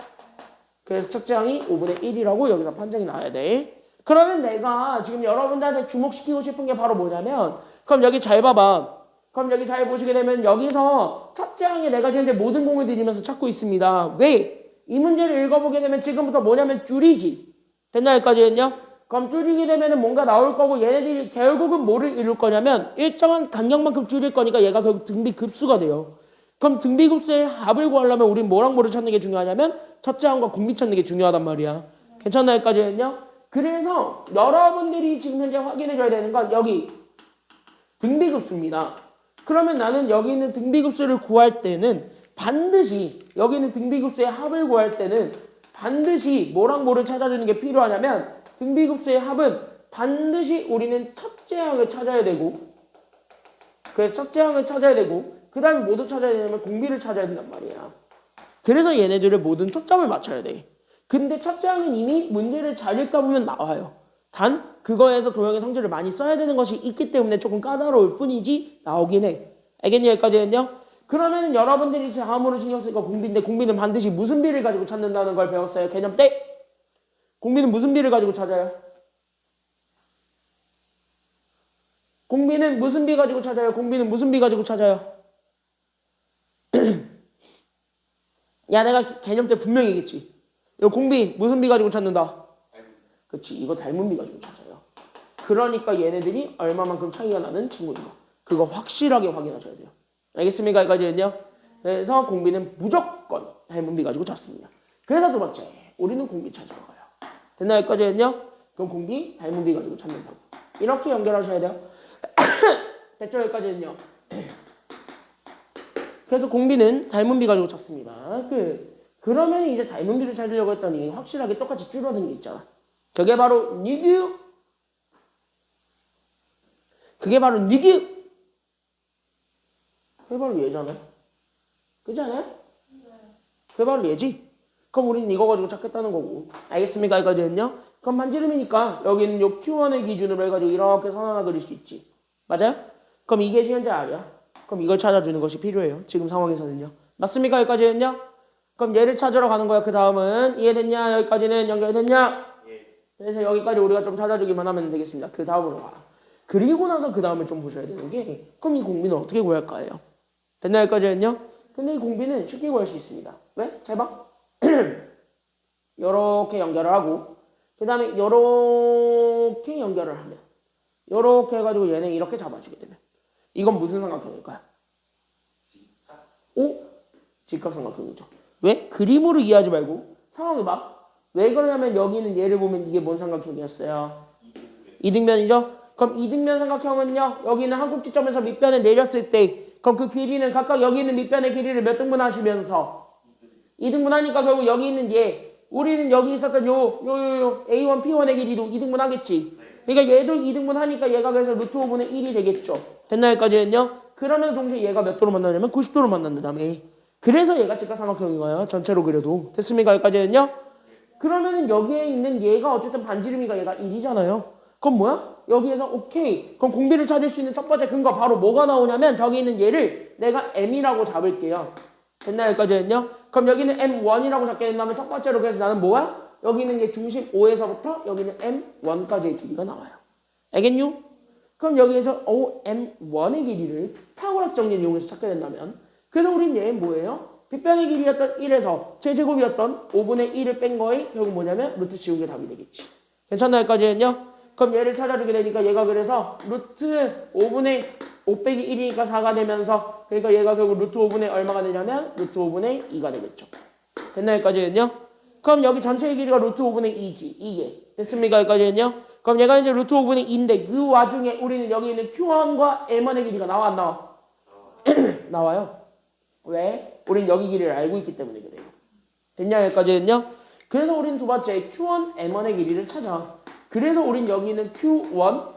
그래서 첫째 항이 5분의 1이라고 여기서 판정이 나와야 돼. 그러면 내가 지금 여러분들한테 주목시키고 싶은 게 바로 뭐냐면 그럼 여기 잘 봐봐. 그럼 여기 잘 보시게 되면 여기서 첫째 항에 내가 현재 모든 공을 들이면서 찾고 있습니다. 왜? 이 문제를 읽어보게 되면 지금부터 뭐냐면 줄이지. 됐나 여기까지 했냐? 그럼 줄이게 되면 뭔가 나올 거고 얘네들이 결국은 뭐를 이룰 거냐면 일정한 간격만큼 줄일 거니까 얘가 결국 등비급수가 돼요. 그럼 등비급수의 합을 구하려면 우린 뭐랑 뭐를 찾는 게 중요하냐면 첫째 항과 공비 찾는 게 중요하단 말이야. 괜찮나 여기까지 했냐? 그래서 여러분들이 지금 현재 확인해 줘야 되는 건 여기 등비급수입니다. 그러면 나는 여기 있는 등비급수를 구할 때는 반드시 여기 있는 등비급수의 합을 구할 때는 반드시 뭐랑 뭐를 찾아주는 게 필요하냐면 등비급수의 합은 반드시 우리는 첫째 항을 찾아야 되고 그래서 첫째 항을 찾아야 되고 그 다음에 뭐도 찾아야 되냐면 공비를 찾아야 된단 말이야. 그래서 얘네들을 모든 초점을 맞춰야 돼. 근데 첫째 항은 이미 문제를 잘 읽다 보면 나와요. 단 그거에서 도형의 성질을 많이 써야 되는 것이 있기 때문에 조금 까다로울 뿐이지 나오긴 해. 알겠니? 여기까지 했냐? 그러면 여러분들이 다음으로 신경 쓸 거 공비인데 공비는 반드시 무슨 비를 가지고 찾는다는 걸 배웠어요. 개념 때 공비는 무슨 비를 가지고 찾아요? 공비는 무슨 비 가지고 찾아요? 공비는 무슨 비 가지고 찾아요? 야 내가 개념 때 분명히 얘기했지. 이거 공비 무슨 비 가지고 찾는다? 그치 이거 닮은 비 가지고 찾아요. 그러니까 얘네들이 얼마만큼 차이가 나는 친구인가 그거 확실하게 확인하셔야 돼요. 알겠습니까? 여기까지 했냐? 그래서 공비는 무조건 닮은 비 가지고 찾습니다. 그래서 두 번째 우리는 공비 찾으러 가요. 됐나? 여기까지 했냐? 그럼 공비 닮은 비 가지고 찾는다고 이렇게 연결하셔야 돼요. 됐죠? 여기까지 했냐? 그래서 공비는 닮은 비 가지고 찾습니다. 그러면 이제 닮은 비를 찾으려고 했더니 확실하게 똑같이 줄어든 게 있잖아. 그게 바로 니규. 그게 바로 얘잖아. 그지 않아요? 그게 바로 얘지. 그럼 우리는 이거 가지고 찾겠다는 거고. 알겠습니까? 여기까지 했냐? 그럼 반지름이니까 여기는 요 Q1을 기준으로 해가지고 이렇게 선 하나 그릴 수 있지. 맞아요? 그럼 이게 현재 R이야. 그럼 이걸 찾아주는 것이 필요해요. 지금 상황에서는요. 맞습니까? 여기까지 했냐? 그럼 얘를 찾으러 가는 거야. 그 다음은 이해됐냐? 여기까지는 연결됐냐? 그래서 여기까지 우리가 좀 찾아주기만 하면 되겠습니다. 그 다음으로 가. 그리고 나서 그 다음에 좀 보셔야 되는 게 그럼 이 공비는 어떻게 구할까요? 됐나? 여기까지 했냐? 근데 이 공비는 쉽게 구할 수 있습니다. 왜? 잘 봐. 요렇게 연결을 하고 그 다음에 요렇게 연결을 하면 요렇게 해가지고 얘네 이렇게 잡아주게 되면 이건 무슨 삼각형일까요? 오? 직각삼각형이죠. 왜? 그림으로 이해하지 말고 상황을 봐. 왜 그러냐면 여기는 얘를 보면 이게 뭔 삼각형이었어요? 이등변이죠? 그럼 이등변 삼각형은요. 여기는 한국지점에서 밑변에 내렸을 때 그럼 그 길이는 각각 여기 있는 밑변의 길이를 몇 등분 하시면서 2등분 하니까 결국 여기 있는 얘 우리는 여기 있었던 요 A1, P1의 길이도 2등분 하겠지. 그러니까 얘도 2등분 하니까 얘가 그래서 루트 5분의 1이 되겠죠. 됐나 여기까지는요? 그러면서 동시에 얘가 몇 도로 만나냐면 90도로 만난다며. 그래서 얘가 직각삼각형인 거야. 전체로 그려도. 됐습니까? 여기까지는요? 그러면은 여기에 있는 얘가 어쨌든 반지름이가 얘가 1이잖아요. 그럼 뭐야? 여기에서 오케이. 그럼 공비를 찾을 수 있는 첫 번째 근거 바로 뭐가 나오냐면 저기 있는 얘를 내가 M이라고 잡을게요. 됐나 여기까지는요? 그럼 여기는 M1이라고 잡게 된다면 첫 번째로 그래서 나는 뭐야? 여기는 얘 중심 O에서부터 여기는 M1까지의 길이가 나와요. 알겠뇨? 그럼 여기에서 M1의 길이를 피타고라스 정리를 이용해서 찾게 된다면 그래서 우린 얘 뭐예요? 빗변의 길이였던 1에서 제제곱이었던 5분의 1을 뺀 거에 결국 뭐냐면 루트 지운 게 답이 되겠지. 괜찮나 여기까지는요? 그럼 얘를 찾아주게 되니까 얘가 그래서 루트 5분의 5 빼기 1이니까 4가 되면서 그러니까 얘가 결국 루트 5분의 얼마가 되냐면 루트 5분의 2가 되겠죠. 됐나 여기까지는요? 그럼 여기 전체의 길이가 루트 5분의 2지. 이게. 됐습니까? 여기까지는요? 그럼 얘가 이제 루트 5분의 2인데 그 와중에 우리는 여기 있는 Q1과 M1의 길이가 나와 안 나와? 나와요. 왜? 우린 여기 길이를 알고 있기 때문에 그래요. 됐냐 여기까지는요? 그래서 우린 두 번째 Q1, M1의 길이를 찾아. 그래서 우린 여기 있는 Q1,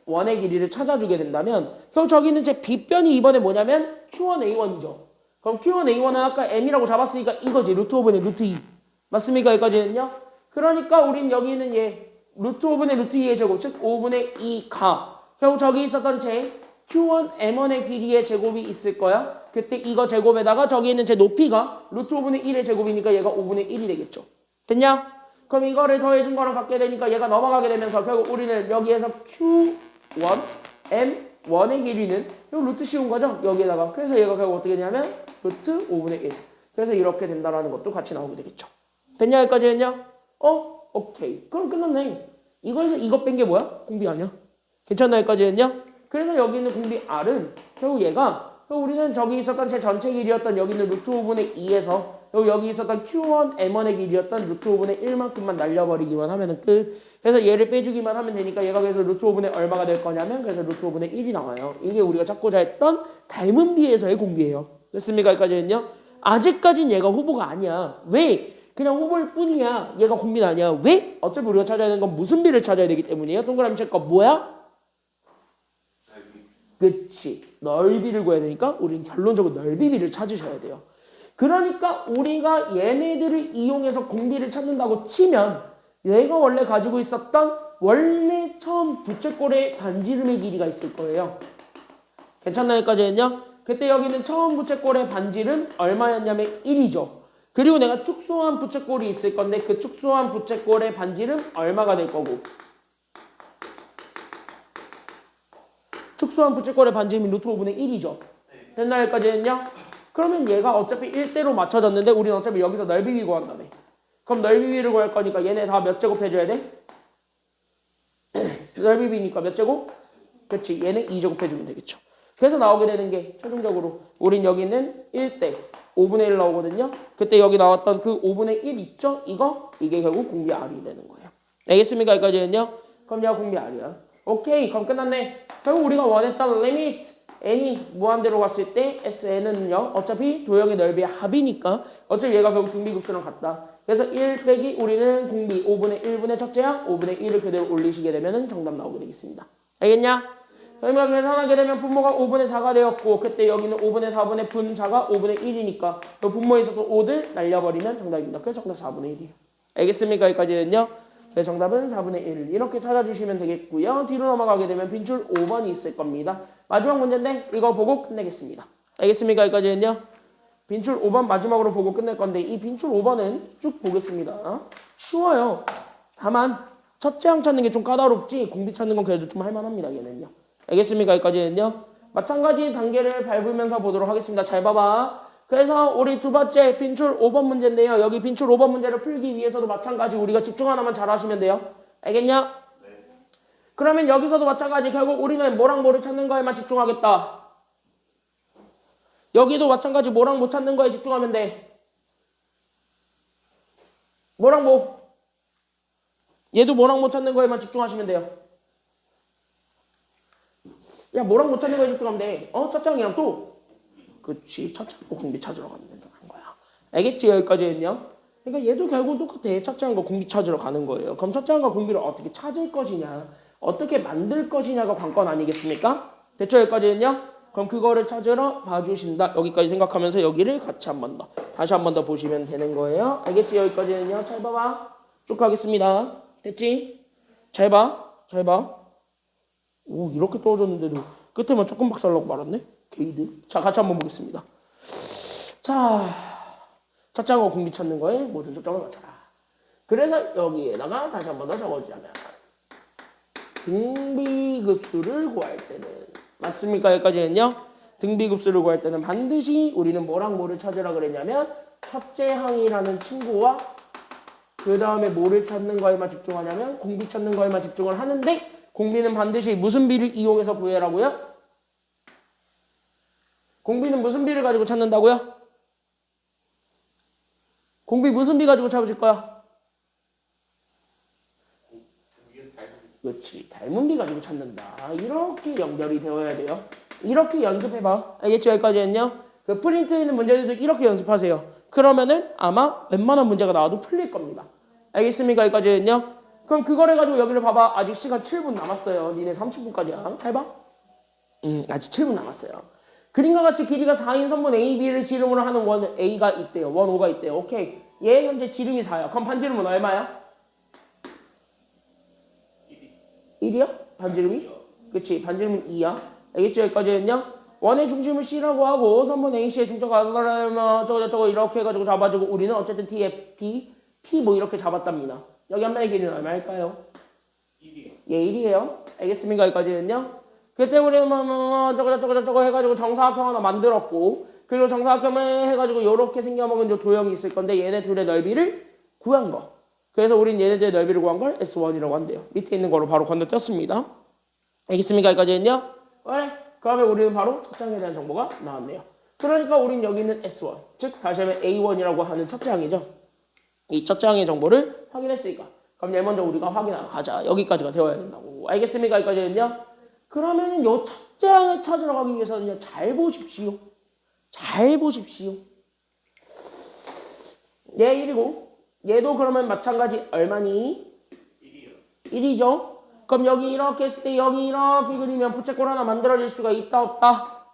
M1의 길이를 찾아주게 된다면 저기 있는 제 B변이 이번에 뭐냐면 Q1A1이죠. 그럼 Q1A1은 아까 M이라고 잡았으니까 이거지. 루트 5분의 루트 2. 맞습니까? 여기까지는요? 그러니까 우린 여기 있는 얘 루트 5분의 루트 2의 제곱, 즉 5분의 2가 결국 저기 있었던 제 Q1, M1의 길이의 제곱이 있을 거야. 그때 이거 제곱에다가 저기 있는 제 높이가 루트 5분의 1의 제곱이니까 얘가 5분의 1이 되겠죠. 됐냐? 그럼 이거를 더해준 거랑 같게 되니까 얘가 넘어가게 되면서 결국 우리는 여기에서 Q1, M1의 길이는 요 루트 씌운 거죠? 여기에다가. 그래서 얘가 결국 어떻게 되냐면 루트 5분의 1. 그래서 이렇게 된다라는 것도 같이 나오게 되겠죠. 됐냐? 여기까지 했냐? 오케이. 그럼 끝났네. 이거에서 이거 뺀 게 뭐야? 공비 아니야? 괜찮나? 여기까지 했냐? 그래서 여기 있는 공비 R은 결국 얘가 우리는 저기 있었던 제 전체 길이였던 여기 있는 루트 5분의 2에서 여기 있었던 Q1, M1의 길이였던 루트 5분의 1만큼만 날려버리기만 하면 끝. 그래서 얘를 빼주기만 하면 되니까 얘가 그래서 루트 5분의 얼마가 될 거냐면 그래서 루트 5분의 1이 나와요. 이게 우리가 찾고자 했던 닮은 비에서의 공비예요. 됐습니까? 여기까지 했냐? 아직까진 얘가 후보가 아니야. 왜? 그냥 후보일 뿐이야. 얘가 공비는 아니야. 왜? 어차피 우리가 찾아야 되는 건 무슨 비를 찾아야 되기 때문이에요. 동그라미 칠 거 뭐야? 그치. 넓이를 구해야 되니까 우리는 결론적으로 넓이비를 찾으셔야 돼요. 그러니까 우리가 얘네들을 이용해서 공비를 찾는다고 치면 얘가 원래 가지고 있었던 원래 처음 부채꼴의 반지름의 길이가 있을 거예요. 괜찮나? 여기까지 했냐? 그때 여기는 처음 부채꼴의 반지름 얼마였냐면 1이죠. 그리고 내가 축소한 부채꼴이 있을 건데 그 축소한 부채꼴의 반지름 얼마가 될 거고 축소한 부채꼴의 반지름이 루트 5분의 1이죠. 됐나? 여기까지 했냐? 그러면 얘가 어차피 1대로 맞춰졌는데 우리는 어차피 여기서 넓이비 구한다며. 그럼 넓이비를 구할 거니까 얘네 다 몇 제곱 해줘야 돼? 넓이비니까 몇 제곱? 그렇지. 얘는 2제곱 해주면 되겠죠. 그래서 나오게 되는 게 최종적으로 우린 여기 있는 1대 5분의 1 나오거든요. 그때 여기 나왔던 그 5분의 1 있죠? 이게 결국 공비 R이 되는 거예요. 알겠습니까? 여기까지는요? 그럼 얘가 공비 R이야. 오케이. 그럼 끝났네. 결국 우리가 원했던 리미트 n이 무한대로 갔을 때 SN은요 어차피 도형의 넓이의 합이니까 어차피 얘가 결국 등비급수랑 같다. 그래서 1 빼기 우리는 공비 5분의 1분의 첫째항 5분의 1을 그대로 올리시게 되면 정답 나오게 되겠습니다. 알겠냐? 그러면 계산하게 되면 분모가 5분의 4가 되었고 그때 여기는 5분의 4분의 분자가 5분의 1이니까 그 분모에 있어서 5를 날려버리면 정답입니다. 그래서 정답 4분의 1이에요. 알겠습니까? 여기까지는요. 그래서 정답은 4분의 1 이렇게 찾아주시면 되겠고요. 뒤로 넘어가게 되면 빈줄 5번이 있을 겁니다. 마지막 문제인데 이거 보고 끝내겠습니다. 알겠습니까? 여기까지는요. 빈줄 5번 마지막으로 보고 끝낼 건데 이 빈줄 5번은 쭉 보겠습니다. 쉬워요. 다만 첫째 항 찾는 게 좀 까다롭지 공비 찾는 건 그래도 좀 할만합니다. 얘는요. 알겠습니까? 여기까지는요. 마찬가지 단계를 밟으면서 보도록 하겠습니다. 잘 봐봐. 그래서 우리 두 번째 빈줄 5번 문제인데요. 여기 빈줄 5번 문제를 풀기 위해서도 마찬가지 우리가 집중 하나만 잘 하시면 돼요. 알겠냐? 네. 그러면 여기서도 마찬가지 결국 우리는 뭐랑 뭐를 찾는 거에만 집중하겠다. 여기도 마찬가지 뭐랑 뭐 찾는 거에 집중하면 돼. 뭐랑 뭐. 얘도 뭐랑 뭐 찾는 거에만 집중하시면 돼요. 야 뭐랑 뭐 찾는 거에 집중하면 돼. 첫장이랑 또. 그치. 첫장과 공비 찾으러 가면 된다는 거야. 알겠지? 여기까지는요. 그러니까 얘도 결국은 똑같아. 첫장과 공비 찾으러 가는 거예요. 그럼 첫장과 공비를 어떻게 찾을 것이냐 어떻게 만들 것이냐가 관건 아니겠습니까? 됐죠? 여기까지는요. 그럼 그거를 찾으러 봐주신다. 여기까지 생각하면서 여기를 같이 한 번 더 다시 한 번 더 보시면 되는 거예요. 알겠지? 여기까지는요. 잘 봐봐. 쭉 가겠습니다. 됐지? 잘 봐. 잘 봐. 오 이렇게 떨어졌는데도 끝에만 조금 박살나고 말았네. 게이드. 자 같이 한번 보겠습니다. 자 첫장과 공비 찾는 거에 모든 초점을 맞춰라. 그래서 여기에다가 다시 한 번 더 적어주자면 등비급수를 구할 때는 맞습니까? 여기까지는요. 등비급수를 구할 때는 반드시 우리는 뭐랑 뭐를 찾으라 그랬냐면 첫째 항이라는 친구와 그 다음에 뭐를 찾는 거에만 집중하냐면 공비 찾는 거에만 집중을 하는데 공비는 반드시 무슨 비를 이용해서 구해라고요? 공비는 무슨 비를 가지고 찾는다고요? 공비 무슨 비 가지고 찾으실 거야? 그렇지. 닮은 비 가지고 찾는다. 이렇게 연결이 되어야 돼요. 이렇게 연습해봐. 알겠죠? 여기까지는요. 그 프린트에 있는 문제들도 이렇게 연습하세요. 그러면은 아마 웬만한 문제가 나와도 풀릴 겁니다. 알겠습니까? 여기까지는요. 그럼 그걸 해가지고 여기를 봐봐. 아직 시간 7분 남았어요. 니네 30분까지야. 잘 봐. 아직 7분 남았어요. 그림과 같이 길이가 4인 선분 AB를 지름으로 하는 원 A가 있대요. 원 O가 있대요. 오케이. 얘 현재 지름이 4야. 그럼 반지름은 얼마야? 1이야? 반지름이? 그치. 반지름은 2야. 알겠죠? 여기까지는요. 원의 중심을 C라고 하고 선분 AC의 중점가 저거 이렇게 해가지고 잡아주고 우리는 어쨌든 T에 D, P 뭐 이렇게 잡았답니다. 여기 한 면의 길이는 얼마일까요? 1이요. 예, 1이에요. 알겠습니까? 여기까지는요. 그때 우리는 저거 해가지고 정사각형 하나 만들었고 그리고 정사각형을 해가지고 요렇게 생겨먹은 요 도형이 있을 건데 얘네 둘의 넓이를 구한 거. 그래서 우린 얘네들의 넓이를 구한 걸 S1이라고 한대요. 밑에 있는 거로 바로 건너뛰었습니다. 알겠습니까? 여기까지는요. 그래. 그러면 우리는 바로 첫 장에 대한 정보가 나왔네요. 그러니까 우린 여기 있는 S1, 즉 다시 하면 A1이라고 하는 첫째 항이죠. 이 첫째 항의 정보를 확인했으니까 그럼 얘 먼저 우리가 확인하러 가자. 여기까지가 되어야 된다고. 알겠습니까? 여기까지는요. 그러면 요 첫째 항을 찾으러 가기 위해서는요. 잘 보십시오. 잘 보십시오. 얘 1이고 얘도 그러면 마찬가지 얼마니? 1이요. 1이죠. 그럼 여기 이렇게 했을 때 여기 이렇게 그리면 부채꼴 하나 만들어질 수가 있다 없다?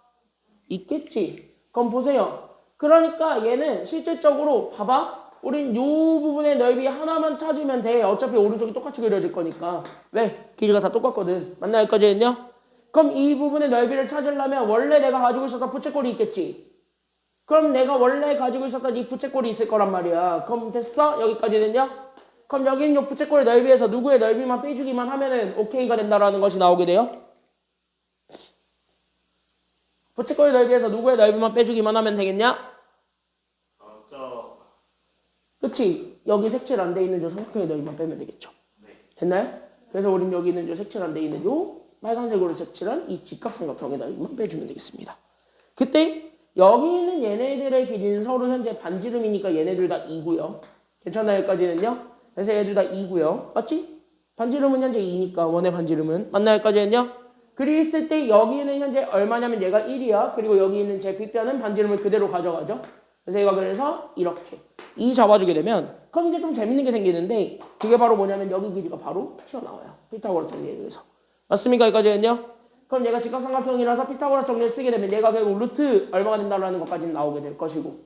있겠지. 그럼 보세요. 그러니까 얘는 실질적으로 봐봐. 우린 요 부분의 넓이 하나만 찾으면 돼. 어차피 오른쪽이 똑같이 그려질 거니까. 왜? 길이가 다 똑같거든. 맞나 여기까지 했냐? 그럼 이 부분의 넓이를 찾으려면 원래 내가 가지고 있었던 부채꼴이 있겠지. 그럼 내가 원래 가지고 있었던 이 부채꼴이 있을 거란 말이야. 그럼 됐어? 여기까지 됐냐? 그럼 여기 있는 요 부채꼴의 넓이에서 누구의 넓이만 빼주기만 하면은 오케이가 된다라는 것이 나오게 돼요. 부채꼴의 넓이에서 누구의 넓이만 빼주기만 하면 되겠냐? 그치? 여기 색칠 안 돼 있는 요 삼각형의 넓이만 빼면 되겠죠. 됐나요? 그래서 우린 여기 있는 요 색칠 안 돼 있는 요 빨간색으로 색칠한 이 직각삼각형의 넓이만 빼주면 되겠습니다. 그때 여기 있는 얘네들의 길이는 서로 현재 반지름이니까 얘네들 다 2고요. 괜찮아요? 여기까지는요? 그래서 얘들 다 2고요. 맞지? 반지름은 현재 2니까 원의 반지름은. 맞나요? 여기까지는요? 그랬을 때 여기는 현재 얼마냐면 얘가 1이야. 그리고 여기 있는 제 빗변은 반지름을 그대로 가져가죠. 그래서 얘가 그래서 이렇게 2 잡아주게 되면 그럼 이제 좀 재밌는 게 생기는데 그게 바로 뭐냐면 여기 길이가 바로 튀어나와요. 피타고라스 정리에 의해서. 맞습니까? 여기까지는요? 그럼 얘가 직각삼각형이라서 피타고라스 정리를 쓰게 되면 얘가 결국 루트 얼마가 된다라는 것까지는 나오게 될 것이고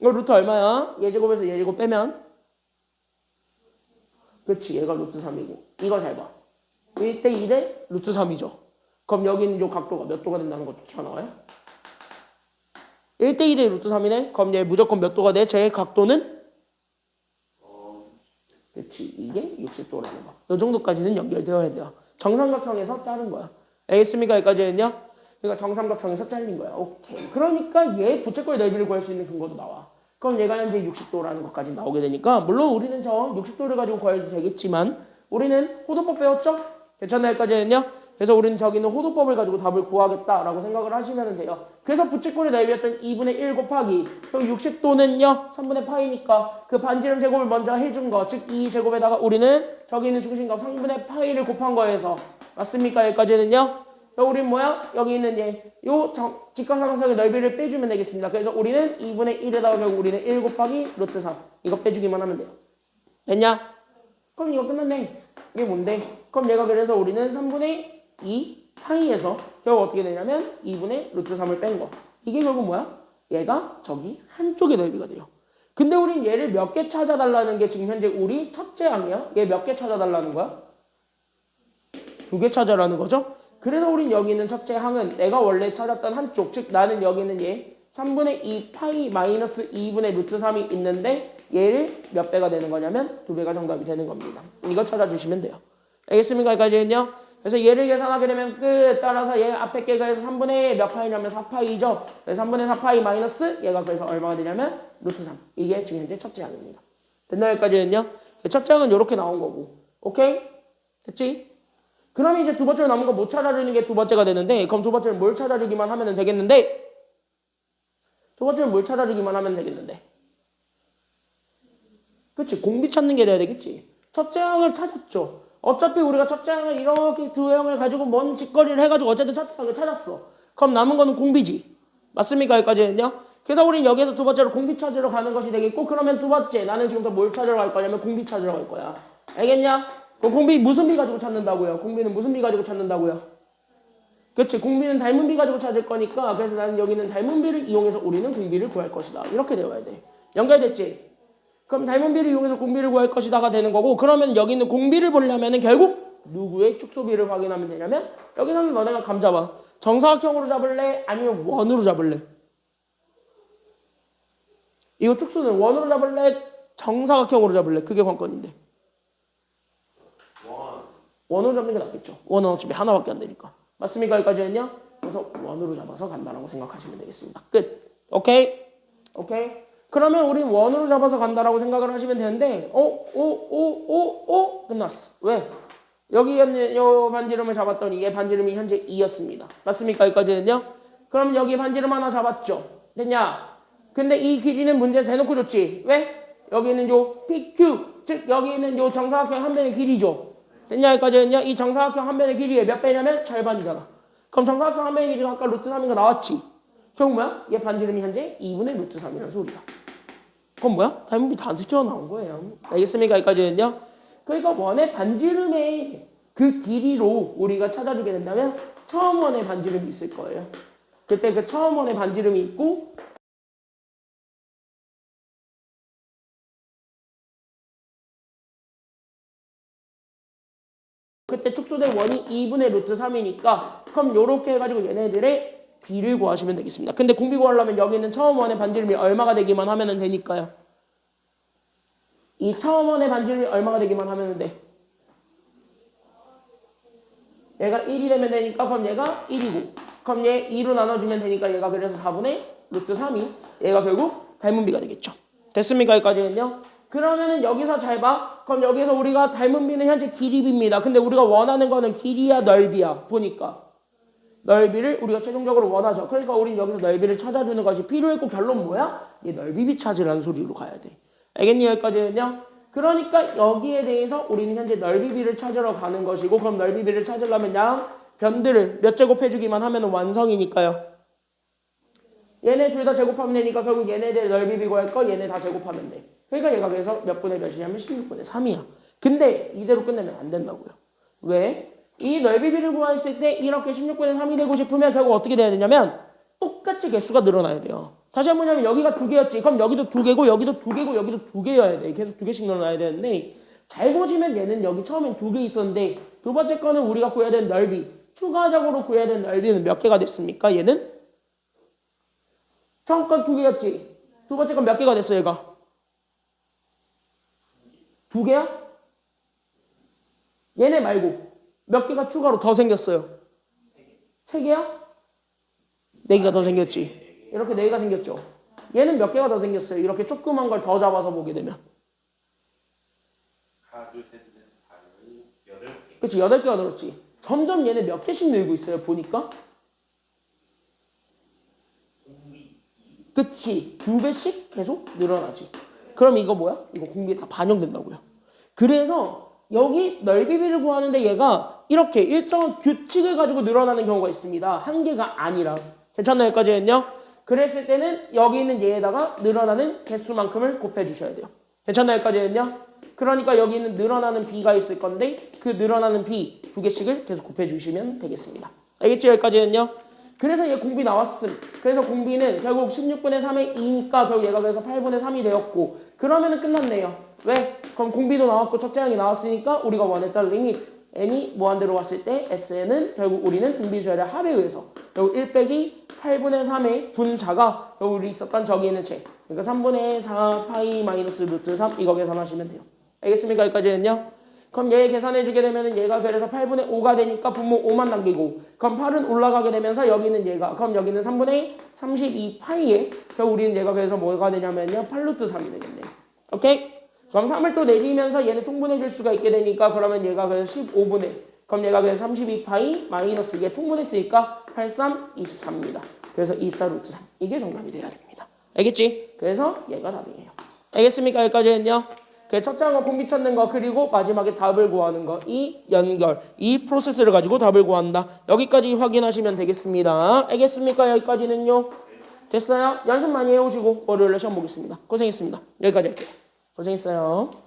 이거 루트 얼마야? 얘 제곱에서 얘 제곱 빼면 그치 얘가 루트 3이고 이거 잘 봐. 1대 2대 루트 3이죠. 그럼 여기 있는 요 각도가 몇 도가 된다는 것도 튀어나와요? 1대 2대 루트 3이네? 그럼 얘 무조건 몇 도가 돼? 제 각도는? 그치 이게 60도라는 거. 이 정도까지는 연결되어야 돼요. 정삼각형에서 자른 거야. 알겠습니까? 여기까지는요? 그러니까 정삼각형에서 잘린 거야. 오케이. 그러니까 얘 부채꼴의 넓이를 구할 수 있는 근거도 나와. 그럼 얘가 현재 60도라는 것까지 나오게 되니까 물론 우리는 저 60도를 가지고 구해도 되겠지만 우리는 호도법 배웠죠? 괜찮나요? 여기까지는요? 그래서 우리는 저기는 호도법을 가지고 답을 구하겠다라고 생각을 하시면 돼요. 그래서 부채꼴의 넓이였던 2분의 1 곱하기 또 60도는요. 3분의 파이니까 그 반지름 제곱을 먼저 해준 거 즉 2제곱에다가 우리는 저기 있는 중심값 3분의 파이를 곱한 거에서 맞습니까? 여기까지는요. 우린 뭐야? 여기 있는 요 직각삼각형의 넓이를 빼주면 되겠습니다. 그래서 우리는 2분의 1에다가 결국 우리는 1 곱하기 루트 3 이거 빼주기만 하면 돼요. 됐냐? 그럼 이거 끝났네. 이게 뭔데? 그럼 얘가 그래서 우리는 3분의 2 파이에서 결국 어떻게 되냐면 2분의 루트 3을 뺀 거. 이게 결국 뭐야? 얘가 저기 한쪽의 넓이가 돼요. 근데 우린 얘를 몇 개 찾아달라는 게 지금 현재 우리 첫째 항이야. 얘 몇 개 찾아달라는 거야? 2개 찾아라는 거죠? 그래서 우린 여기 있는 첫째 항은 내가 원래 찾았던 한쪽, 즉 나는 여기 있는 얘 3분의 2 파이 마이너스 2분의 루트 3이 있는데 얘를 몇 배가 되는 거냐면 2배가 정답이 되는 겁니다. 이거 찾아주시면 돼요. 알겠습니까? 여기까지는요? 그래서 얘를 계산하게 되면 끝 따라서 얘 앞에 깨가 해서 3분의 몇 파이냐면 4파이죠. 그래서 3분의 4파이 마이너스 얘가 그래서 얼마가 되냐면 루트 3. 이게 지금 현재 첫째 항입니다. 됐나요? 여기까지는요? 첫째 항은 이렇게 나온 거고. 오케이? 됐지? 그럼 이제 두 번째로 남은 거 못 찾아주는 게 두 번째가 되는데 그럼 두 번째는 뭘 찾아주기만 하면 되겠는데 두 번째는 뭘 찾아주기만 하면 되겠는데 그치 공비 찾는 게 돼야 되겠지. 첫째 항을 찾았죠. 어차피 우리가 첫째 항을 이렇게 두 형을 가지고 먼 직거리를 해가지고 어쨌든 첫째 항을 찾았어. 그럼 남은 거는 공비지. 맞습니까? 여기까지는요? 그래서 우린 여기서 두 번째로 공비 찾으러 가는 것이 되겠고, 그러면 두 번째 나는 지금부터 뭘 찾으러 갈 거냐면 공비 찾으러 갈 거야. 알겠냐? 그럼 공비 무슨 비 가지고 찾는다고요? 공비는 무슨 비 가지고 찾는다고요? 그치, 공비는 닮은 비 가지고 찾을 거니까, 그래서 나는 여기는 닮은 비를 이용해서 우리는 공비를 구할 것이다. 이렇게 되어야 돼. 연결됐지? 그럼 닮은 비를 이용해서 공비를 구할 것이다가 되는 거고, 그러면 여기 있는 공비를 보려면은 결국 누구의 축소비를 확인하면 되냐면, 여기서는 너네가 감 잡아. 정사각형으로 잡을래? 아니면 원으로 잡을래? 이거 축소는 원으로 잡을래? 정사각형으로 잡을래? 그게 관건인데. 원으로 잡는 게 낫겠죠. 원은 어차피 하나밖에 안 되니까. 맞습니까? 여기까지 했냐? 그래서 원으로 잡아서 간다라고 생각하시면 되겠습니다. 끝. 오케이? 오케이? 그러면 우린 원으로 잡아서 간다라고 생각을 하시면 되는데, 끝났어. 왜? 여기 있는 요 반지름을 잡았더니 얘 반지름이 현재 2였습니다. 맞습니까? 여기까지는요? 그럼 여기 반지름 하나 잡았죠? 됐냐? 근데 이 길이는 문제 대놓고 줬지. 왜? 여기 있는 요 PQ, 즉 여기 있는 요 정사각형 한 변의 길이죠. 됐냐? 여기까지는요? 이 정사각형 한 변의 길이의 몇 배냐면 절반이잖아. 그럼 정사각형 한 변의 길이가 아까 루트 3인 거 나왔지? 결국 뭐야? 얘 반지름이 현재 2분의 루트 3이라는 소리야. 그럼 뭐야? 닮은비 다 튀어나온 거예요. 알겠습니까? 여기까지는요? 그러니까 원의 반지름의 그 길이로 우리가 찾아주게 된다면 처음 원의 반지름이 있을 거예요. 그때 그 처음 원의 반지름이 있고 그때 축소된 원이 2분의 루트 3이니까 그럼 요렇게 해가지고 얘네들의 비를 구하시면 되겠습니다. 근데 공비 구하려면 여기 있는 처음 원의 반지름이 얼마가 되기만 하면 되니까요. 이 처음 원의 반지름이 얼마가 되기만 하면 돼? 얘가 1이 되면 되니까 그럼 얘가 1이고 그럼 얘 2로 나눠주면 되니까 얘가 그래서 4분의 루트 3이 얘가 결국 닮은 비가 되겠죠. 됐습니까? 여기까지는요? 그러면은 여기서 잘 봐. 그럼 여기서 우리가 닮은 비는 현재 길이비입니다. 근데 우리가 원하는 거는 길이야 넓이야. 보니까 넓이를 우리가 최종적으로 원하죠. 그러니까 우린 여기서 넓이를 찾아주는 것이 필요했고 결론 뭐야? 얘 넓이비 찾으라는 소리로 가야 돼. 알겠니? 여기까지는요? 그러니까 여기에 대해서 우리는 현재 넓이비를 찾으러 가는 것이고 그럼 넓이비를 찾으려면 양 변들을 몇 제곱해주기만 하면 완성이니까요. 얘네 둘 다 제곱하면 되니까 결국 얘네들 넓이비 구할 거 얘네 다 제곱하면 돼. 그러니까 얘가 그래서 몇 분의 몇이냐면 16분의 3이야. 근데 이대로 끝내면 안 된다고요. 왜? 이 넓이비를 구했을 때 이렇게 16분의 3이 되고 싶으면 결국 어떻게 돼야 되냐면 똑같이 개수가 늘어나야 돼요. 다시 한번 하면 여기가 2개였지. 그럼 여기도 2개고 여기도 2개고 여기도 2개여야 돼. 계속 2개씩 늘어나야 되는데 잘 보시면 얘는 여기 처음엔 2개 있었는데 두 번째 거는 우리가 구해야 되는 넓이 추가적으로 구해야 되는 넓이는 몇 개가 됐습니까? 얘는 처음 건 2개였지. 두 번째 건 몇 개가 됐어 얘가? 2개야? 얘네 말고 몇 개가 추가로 더 생겼어요? 3개야? 4개가 더 생겼지. 이렇게 4개가 생겼죠. 얘는 몇 개가 더 생겼어요? 이렇게 조그만 걸 더 잡아서 보게 되면. 하나, 둘, 셋, 넷, 다섯, 8개. 그치, 8개가 늘었지. 점점 얘네 몇 개씩 늘고 있어요, 보니까. 그치, 2배씩 계속 늘어나지. 그럼 이거 뭐야? 이거 공비에 다 반영된다고요. 그래서 여기 넓이비를 구하는데 얘가 이렇게 일정한 규칙을 가지고 늘어나는 경우가 있습니다. 한 개가 아니라. 괜찮나요? 여기까지는요? 그랬을 때는 여기 있는 얘에다가 늘어나는 개수만큼을 곱해주셔야 돼요. 괜찮나요? 여기까지는요? 그러니까 여기 있는 늘어나는 b가 있을 건데 그 늘어나는 b 2개씩을 계속 곱해주시면 되겠습니다. 알겠죠? 여기까지는요? 그래서 얘 공비 나왔음. 그래서 공비는 결국 16분의 3의 2니까 결국 얘가 그래서 8분의 3이 되었고 그러면은 끝났네요. 왜? 그럼 공비도 나왔고 첫째 항이 나왔으니까 우리가 원했던 리미트 n이 무한대로 왔을 때 SN은 결국 우리는 등비수열의 합에 의해서 결국 1 빼기 8분의 3의 분자가 결국 우리 있었던 저기 있는 책 그러니까 3분의 4 파이 마이너스 루트 3 이거 계산하시면 돼요. 알겠습니까? 여기까지는요? 그럼 얘 계산해주게 되면은 얘가 그래서 8분의 5가 되니까 분모 5만 남기고 그럼 8은 올라가게 되면서 여기는 얘가 그럼 여기는 3분의 32 파이에 결국 우리는 얘가 그래서 뭐가 되냐면요 8루트 3이 되겠네요. 오케이? 그럼 3을 또 내리면서 얘는 통분해 줄 수가 있게 되니까 그러면 얘가 그래서 15분의 그럼 얘가 그래서 32파이 마이너스 이게 통분했으니까 83, 23입니다. 그래서 24루트 3 이게 정답이 돼야 됩니다. 알겠지? 그래서 얘가 답이에요. 알겠습니까? 여기까지는요? 그 첫째항과 공비 찾는 거 그리고 마지막에 답을 구하는 거 이 연결 이 프로세스를 가지고 답을 구한다. 여기까지 확인하시면 되겠습니다. 알겠습니까? 여기까지는요. 됐어요? 연습 많이 해오시고 월요일에 시험 보겠습니다. 고생했습니다. 여기까지 할게요. 고생했어요.